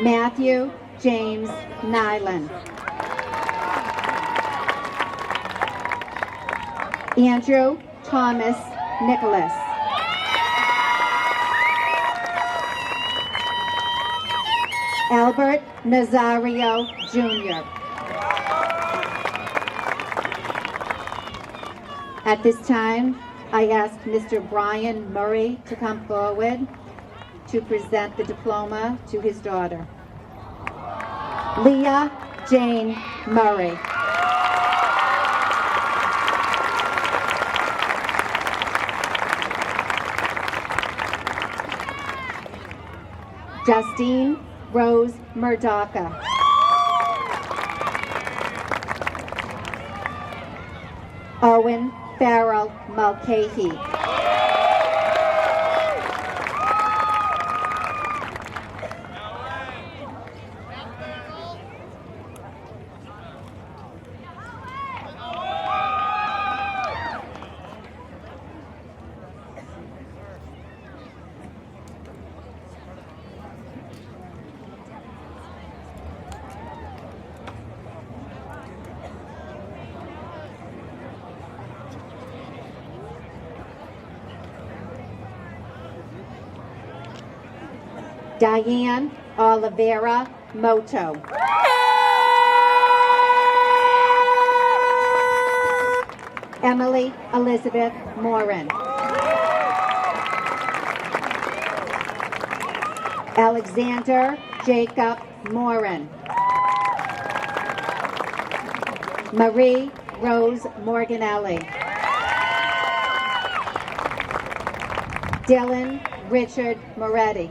Speaker 1: Matthew James Nyland. Andrew Thomas Nicholas. Albert Nazario Jr. At this time, I ask Mr. Brian Murray to come forward to present the diploma to his daughter. Leah Jane Murray. Justine Rose Murdoka. Owen Farrell Mulcahy. Diane Oliveira Moto. Emily Elizabeth Morin. Alexander Jacob Morin. Marie Rose Morganelli. Dylan Richard Moretti.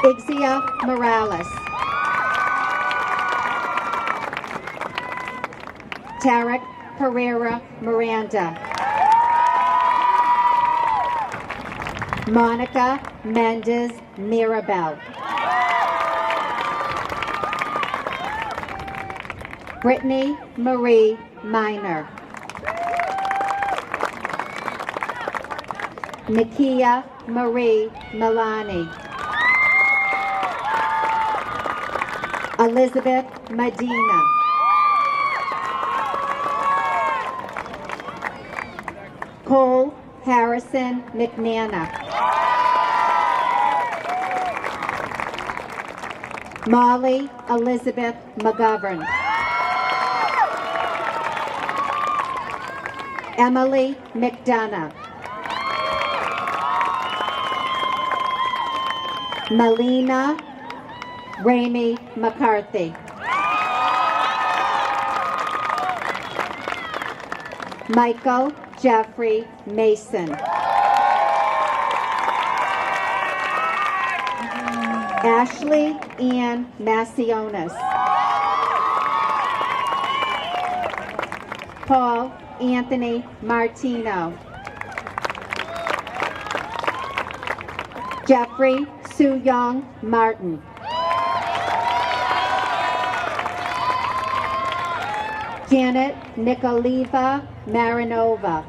Speaker 1: Ixia Morales. Tarek Pereira Miranda. Monica Mendez Mirabel. Brittany Marie Minor. Nikia Marie Milani. Elizabeth Medina. Cole Harrison McNana. Molly Elizabeth McGovern. Emily McDonough. Melina Ramey McCarthy. Michael Jeffrey Mason. Ashley Ann Macionis. Paul Anthony Martino. Jeffrey Soo Young Martin. Janet Nikoliva Marinova.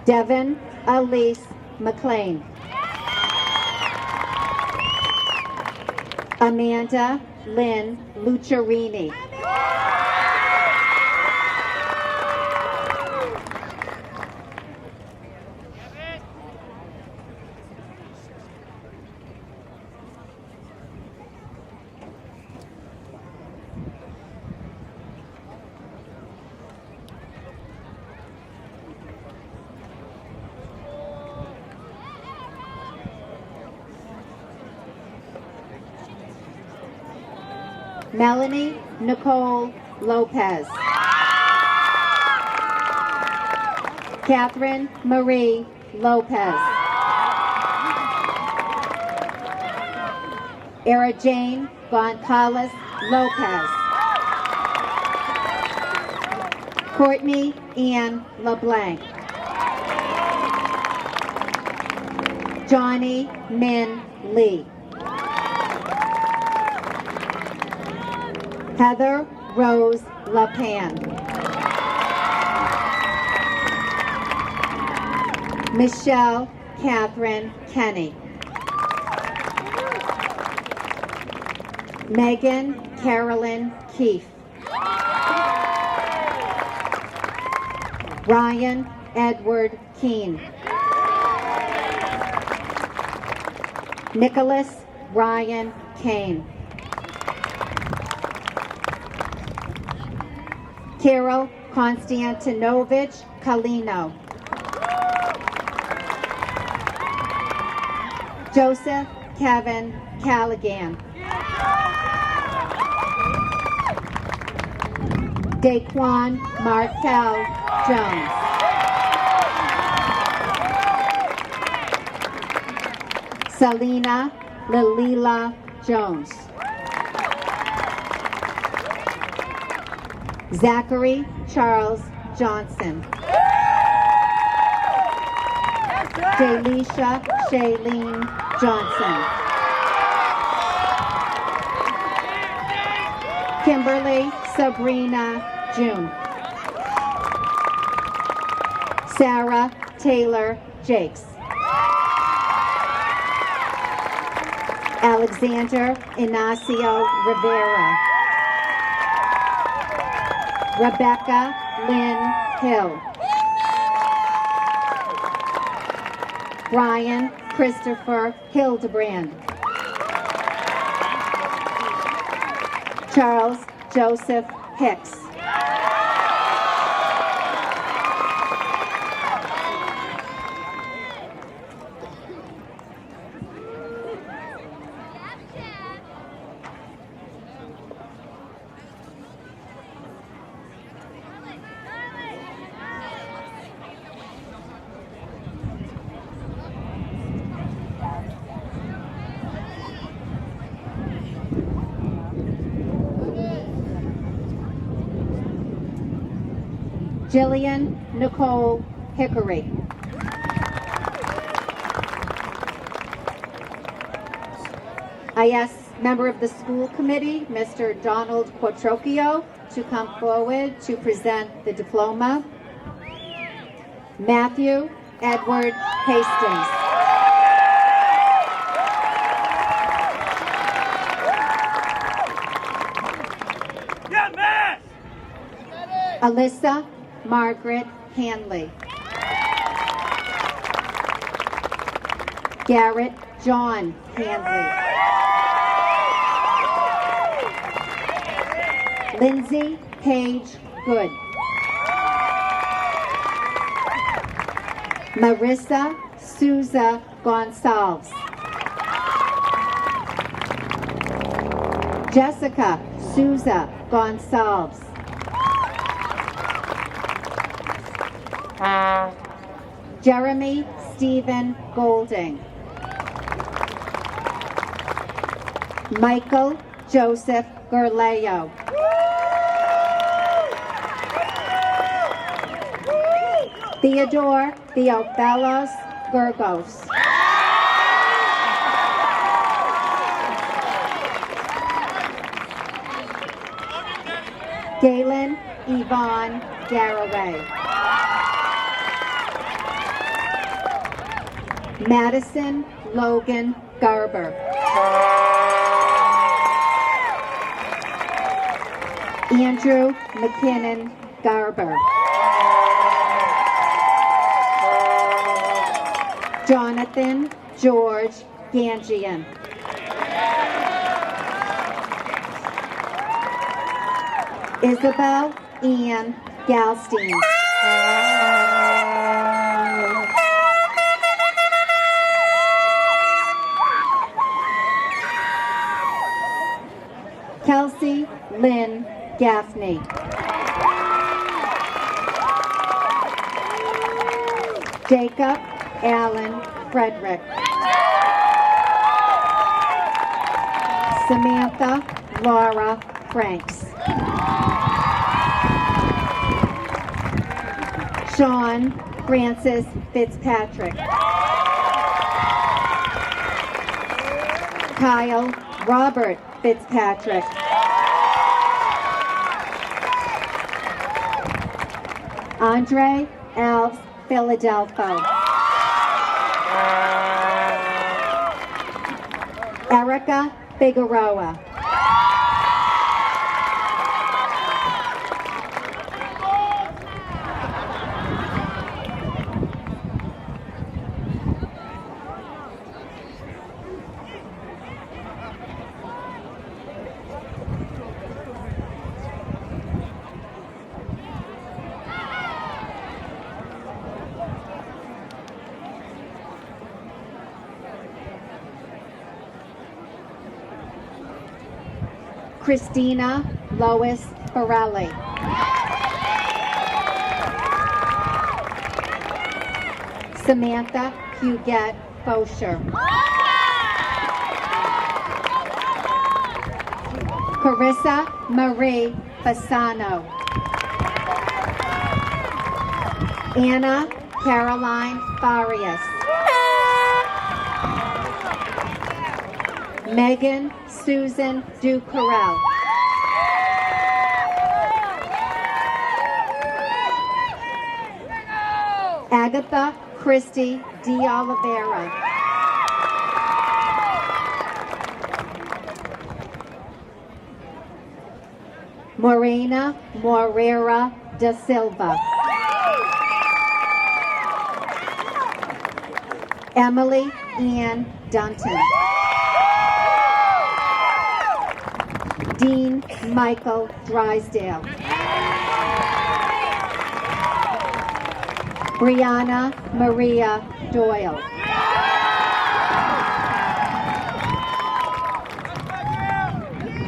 Speaker 1: Devin Elise McLean. Amanda Lynn Lucerini. Melanie Nicole Lopez. Catherine Marie Lopez. Era Jane Gonzalez Lopez. Courtney Ann LeBlanc. Johnny Min Lee. Heather Rose LaPan. Michelle Catherine Kenny. Megan Carolyn Keefe. Ryan Edward Keene. Nicholas Ryan Kane. Carol Konstantinovich Kalino. Joseph Kevin Callaghan. Daquan Markel Jones. Selena Lilila Jones. Zachary Charles Johnson. Delisha Shailene Johnson. Kimberly Sabrina June. Sarah Taylor Jakes. Alexander Inacio Rivera. Rebecca Lynn Hill. Brian Christopher Hildebrand. Charles Joseph Hicks. Jillian Nicole Hickory. I ask member of the school committee, Mr. Donald Quattrocchio, to come forward to present the diploma. Matthew Edward Hastings. Alyssa Margaret Hanley. Garrett John Hanley. Lindsay Paige Good. Marissa Souza Gonçalves. Jessica Souza Gonçalves. Jeremy Stephen Golding. Michael Joseph Gerleo. Theodore Theophilos Gergos. Yvonne Garraway. Madison Logan Garber. Andrew McKinnon Garber. Jonathan George Gangian. Isabel Ann Galstein. Kelsey Lynn Gaffney. Jacob Allen Frederick. Samantha Laura Franks. Sean Francis Fitzpatrick. Kyle Robert Fitzpatrick. Andre Alves Philadelphia. Erica Figueroa. Christina Lois Borelli. Samantha Huguette Fosher. Carissa Marie Fasano. Anna Caroline Farias. Megan Susan Ducarel. Agatha Christie De Oliveira. Morena Moreira da Silva. Emily Ann Dunton. Dean Michael Drysdale. Brianna Maria Doyle.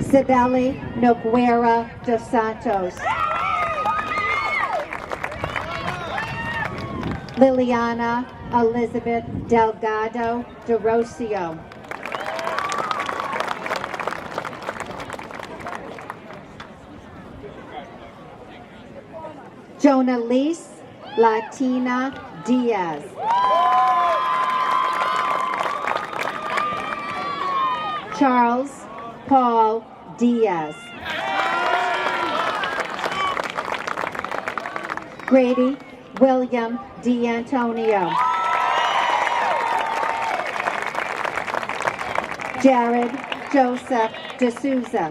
Speaker 1: Sibeli Noguera dos Santos. Liliana Elizabeth Delgado de Rocio. Jonalise Latina Diaz. Charles Paul Diaz. Grady William D'Antonio. Jared Joseph D'Souza.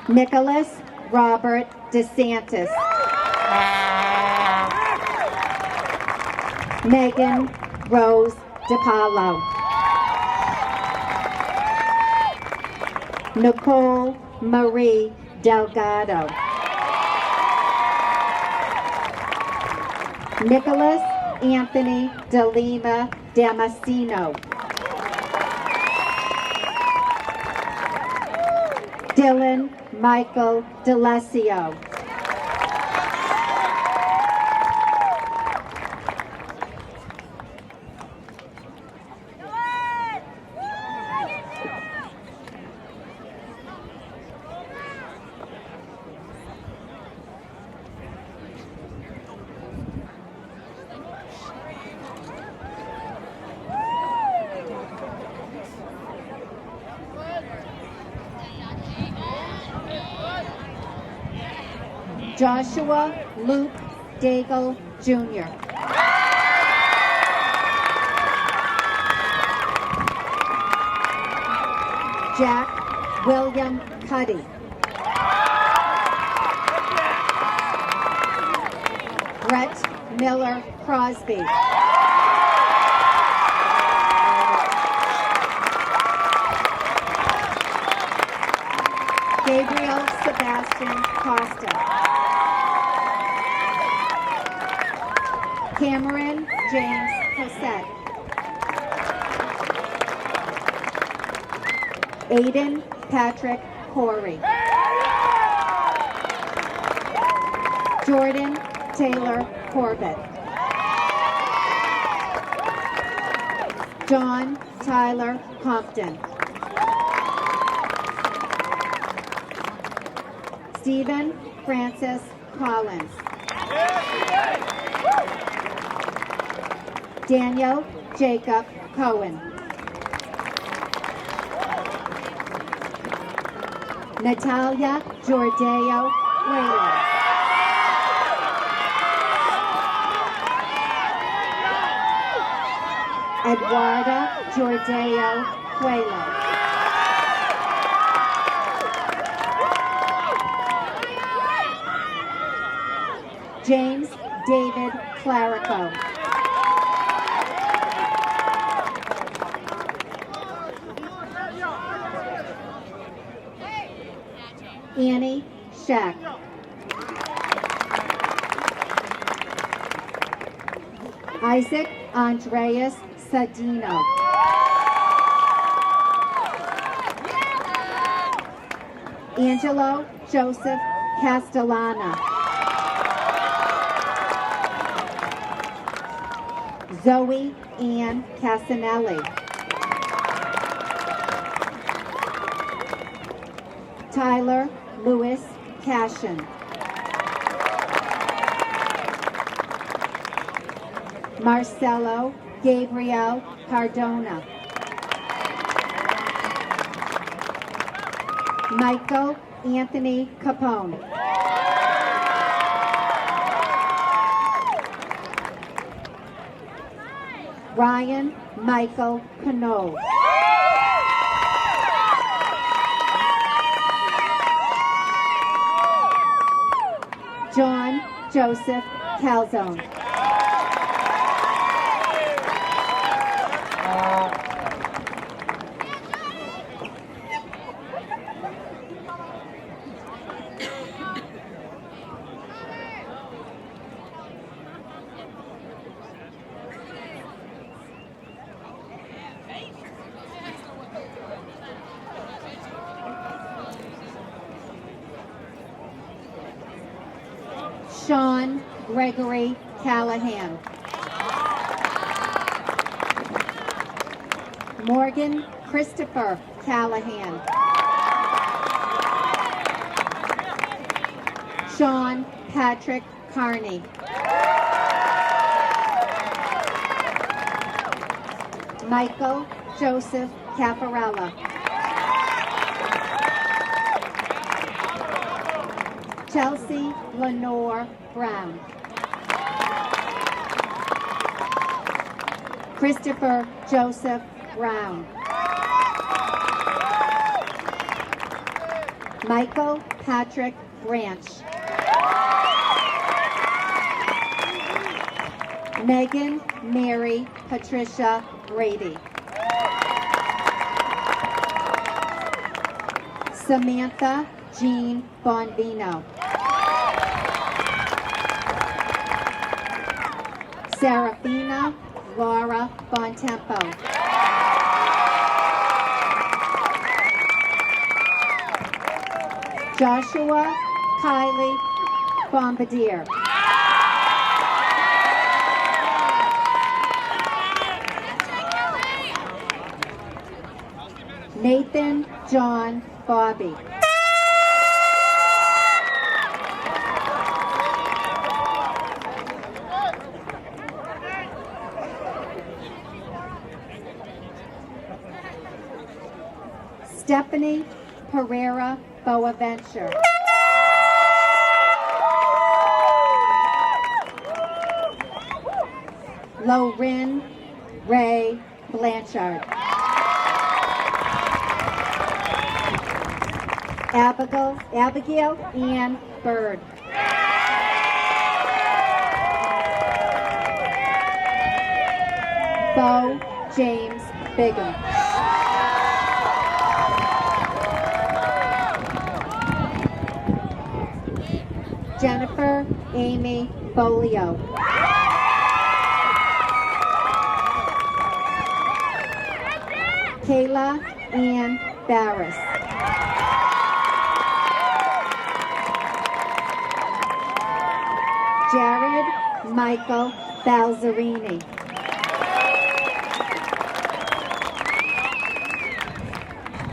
Speaker 1: Nicholas Robert DeSantis. Megan Rose DiPaolo. Nicole Marie Delgado. Nicholas Anthony De Lima Damasceno. Dylan Michael D'Alessio. Joshua Luke Daigle Jr. Jack William Cuddy. Brett Miller Crosby. Gabriel Sebastian Costa. Cameron James Cossette. Aiden Patrick Corey. Jordan Taylor Corbett. John Tyler Compton. Stephen Francis Collins. Daniel Jacob Cohen. Natalia Jordeo Whalen. Eduarda Jordeo Cuello. James David Clarico. Annie Shack. Isaac Andreas Sadino. Angelo Joseph Castellana. Zoe Ann Casanelli. Tyler Lewis Cashin. Marcelo Gabriel Cardona. Michael Anthony Capone. Ryan Michael Cano. John Joseph Calzone. Sean Gregory Callahan. Morgan Christopher Callahan. Sean Patrick Carney. Michael Joseph Cafarella. Chelsea Lenore Brown. Christopher Joseph Brown. Michael Patrick Branch. Megan Mary Patricia Brady. Samantha Jean Bonvino. Serafina Laura Bontempo. Joshua Kylie Bombardier. Nathan John Bobby. Stephanie Pereira Boaventure. Lorin Ray Blanchard. Abigail Ann Bird. Bo James Bigham. Jennifer Amy Bolio. Kayla Ann Barris. Jared Michael Balzerini.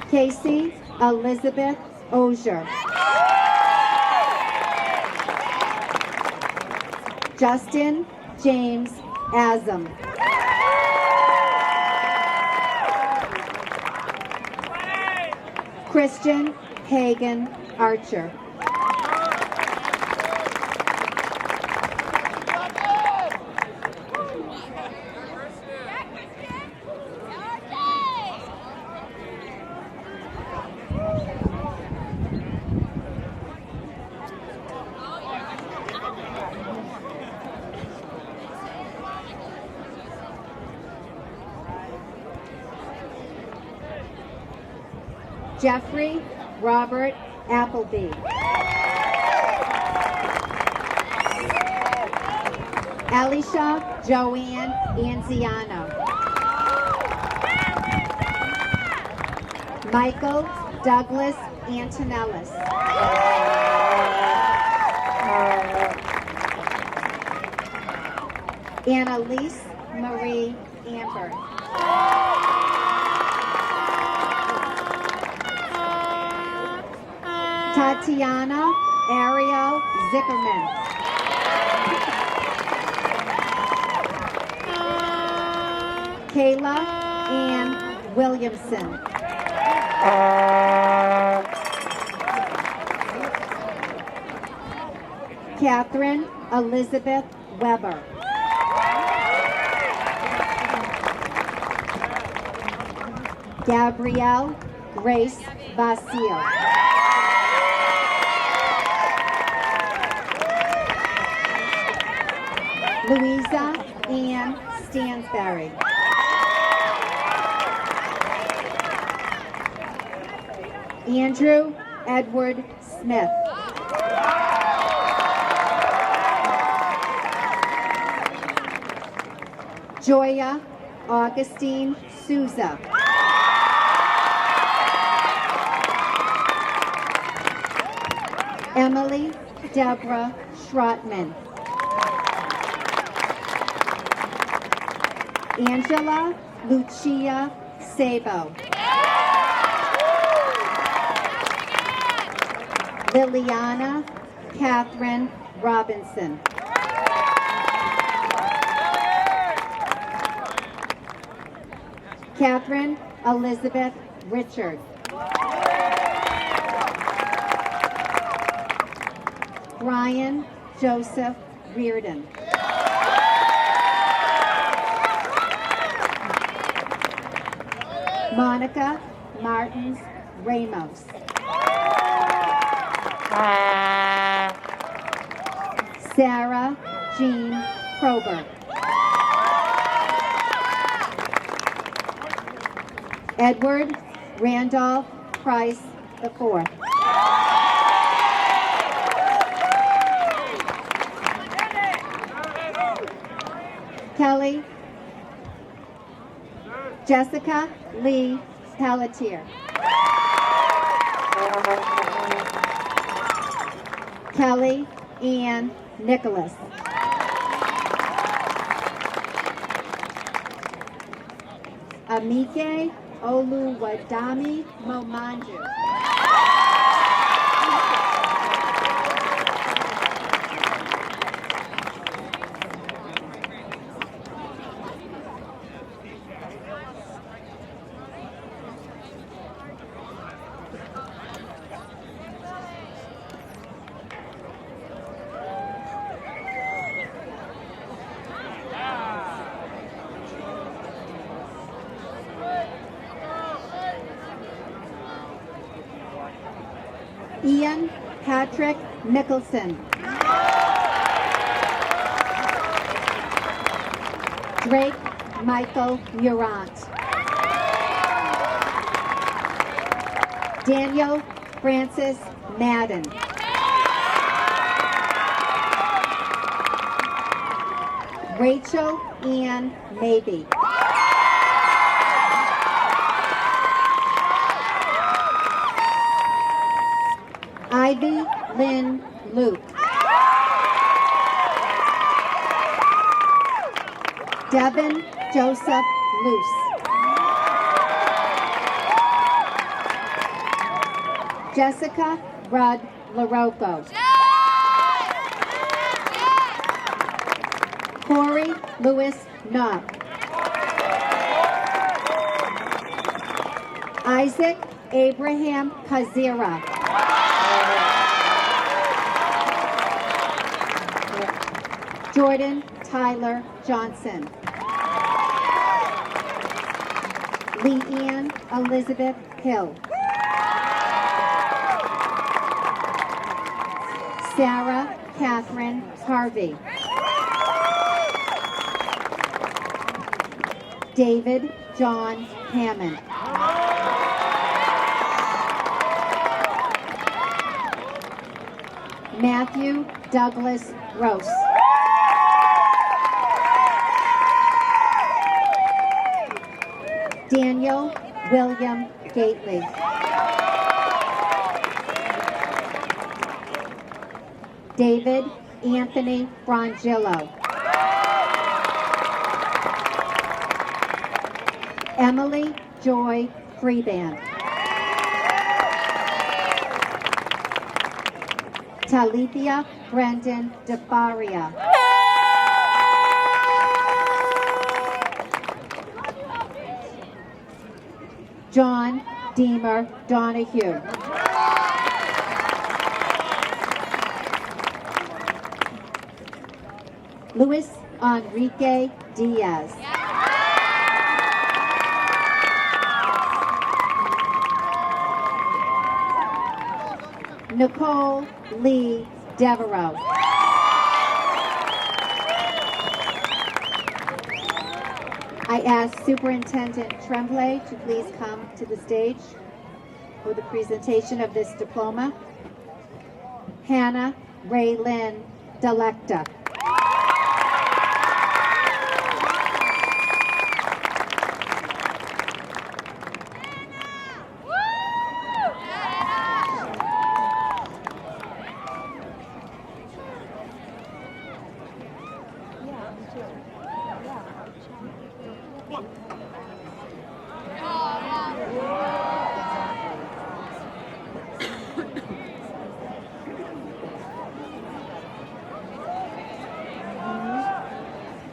Speaker 1: Casey Elizabeth Ozier. Justin James Azam. Christian Hagan Archer. Jeffrey Robert Appleby. Alicia Joanne Anziano. Michael Douglas Antonellis. Annalise Marie Amber. Tatiana Ariel Zickerman. Kayla Ann Williamson. Catherine Elizabeth Weber. Gabrielle Grace Basile. Louisa Ann Stansberry. Andrew Edward Smith. Joya Augustine Souza. Emily Deborah Schrotman. Angela Lucia Sabo. Liliana Catherine Robinson. Catherine Elizabeth Richard. Brian Joseph Reardon. Monica Martins Ramos. Sarah Jean Krober. Edward Randolph Price IV. Kelly Jessica Lee Pelletier. Kelly Ann Nicholas. Amike Oluwadami Momanju. Patrick Mickelson. Drake Michael Murant. Daniel Francis Madden. Rachel Ann Mabey. Ivy Lynn Luke. Devin Joseph Luce. Jessica Rudd LaRocco. Corey Lewis Knopp. Isaac Abraham Kazira. Jordan Tyler Johnson. Leanne Elizabeth Hill. Sarah Catherine Harvey. David John Hammond. Matthew Douglas Gross. Daniel William Gately. David Anthony Frangillo. Emily Joy Freeband. Talithia Brendan DeFaria. John Deemer Donahue. Luis Enrique Diaz. Nicole Lee Devereaux. I ask Superintendent Tremblay to please come to the stage for the presentation of this diploma. Hannah Raylyn Delecta.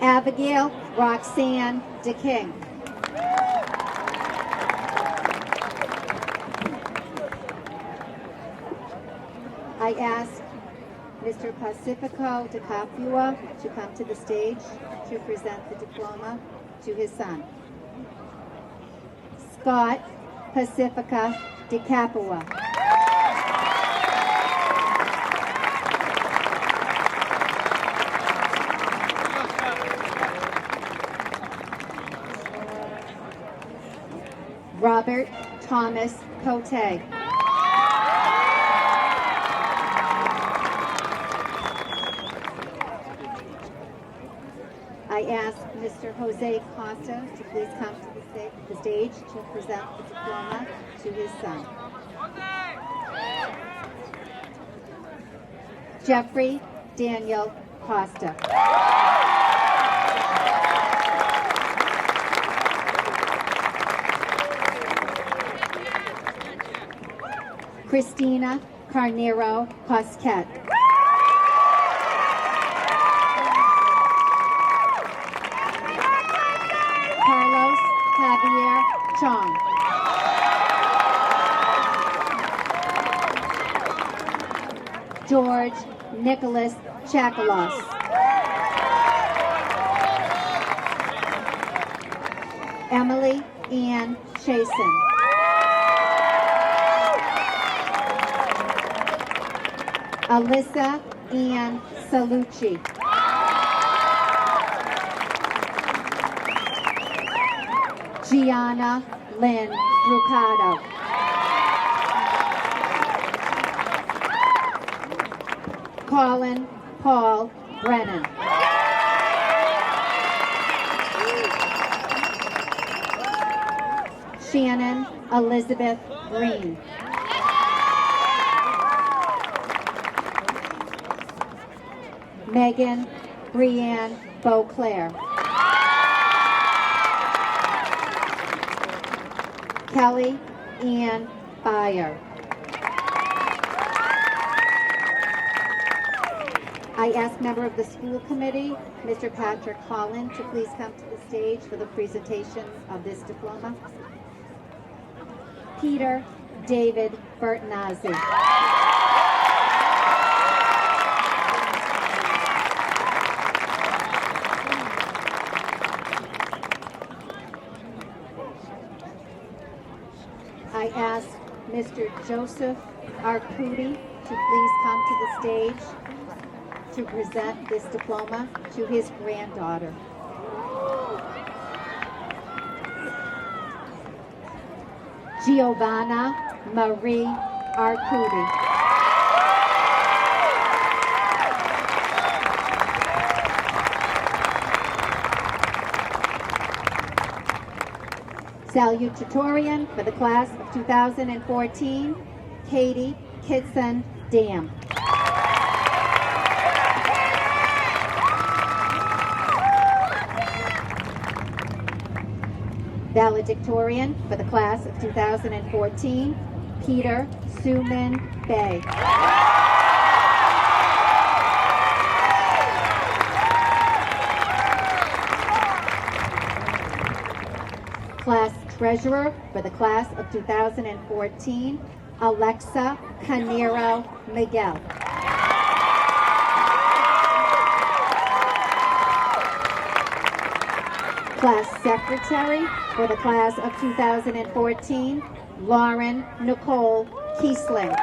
Speaker 1: Abigail Roxanne DeKing. I ask Mr. Pacifico de Capua to come to the stage to present the diploma to his son. Scott Pacifica de Capua. Robert Thomas Cote. I ask Mr. Jose Costa to please come to the stage to present the diploma to his son. Jeffrey Daniel Costa. Christina Carnero Cosquet. Carlos Javier Chong. George Nicholas Chakalos. Emily Ann Chasen. Alyssa Ann Salucci. Gianna Lynn Brucato. Colin Paul Brennan. Shannon Elizabeth Green. Megan Brianne Beauclair. Kelly Ann Byer. I ask member of the school committee, Mr. Patrick Holland, to please come to the stage for the presentation of this diploma. Peter David Bertinazzi. I ask Mr. Joseph Arcudi to please come to the stage to present this diploma to his granddaughter. Giovanna Marie Arcudi. Salutatorian for the class of 2014, Katie Kitson Dam. Valedictorian for the class of 2014, Peter Suman Bay. Class treasurer for the class of 2014, Alexa Canero Miguel. Class secretary for the class of 2014, Lauren Nicole Kiesling.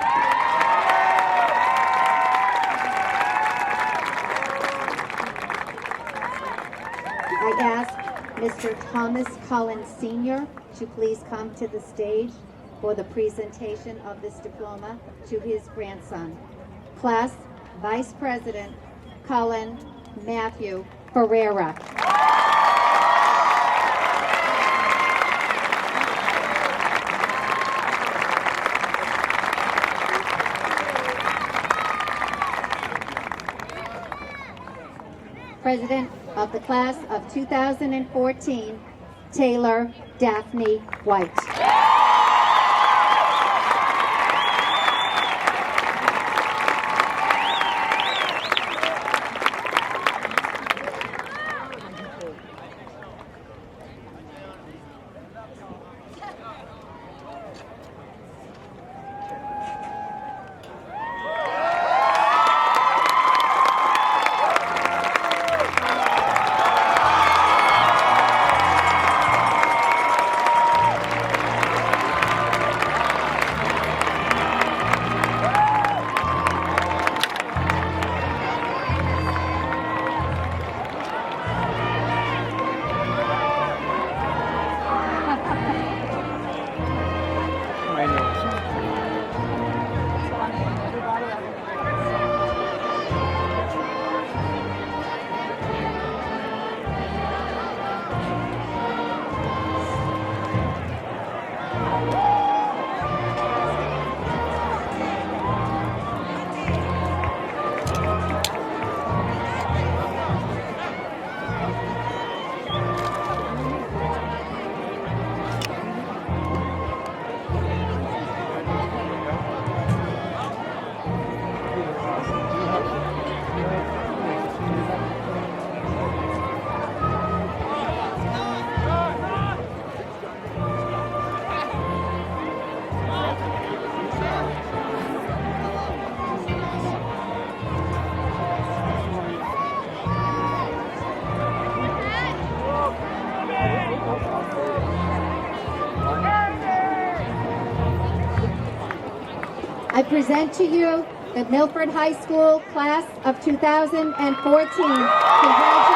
Speaker 1: I ask Mr. Thomas Cullen Sr. to please come to the stage for the presentation of this diploma to his grandson. Class Vice President Cullen Matthew Ferreira. President of the class of 2014, Taylor Daphne White. I present to you the Milford High School class of 2014. Congratulations.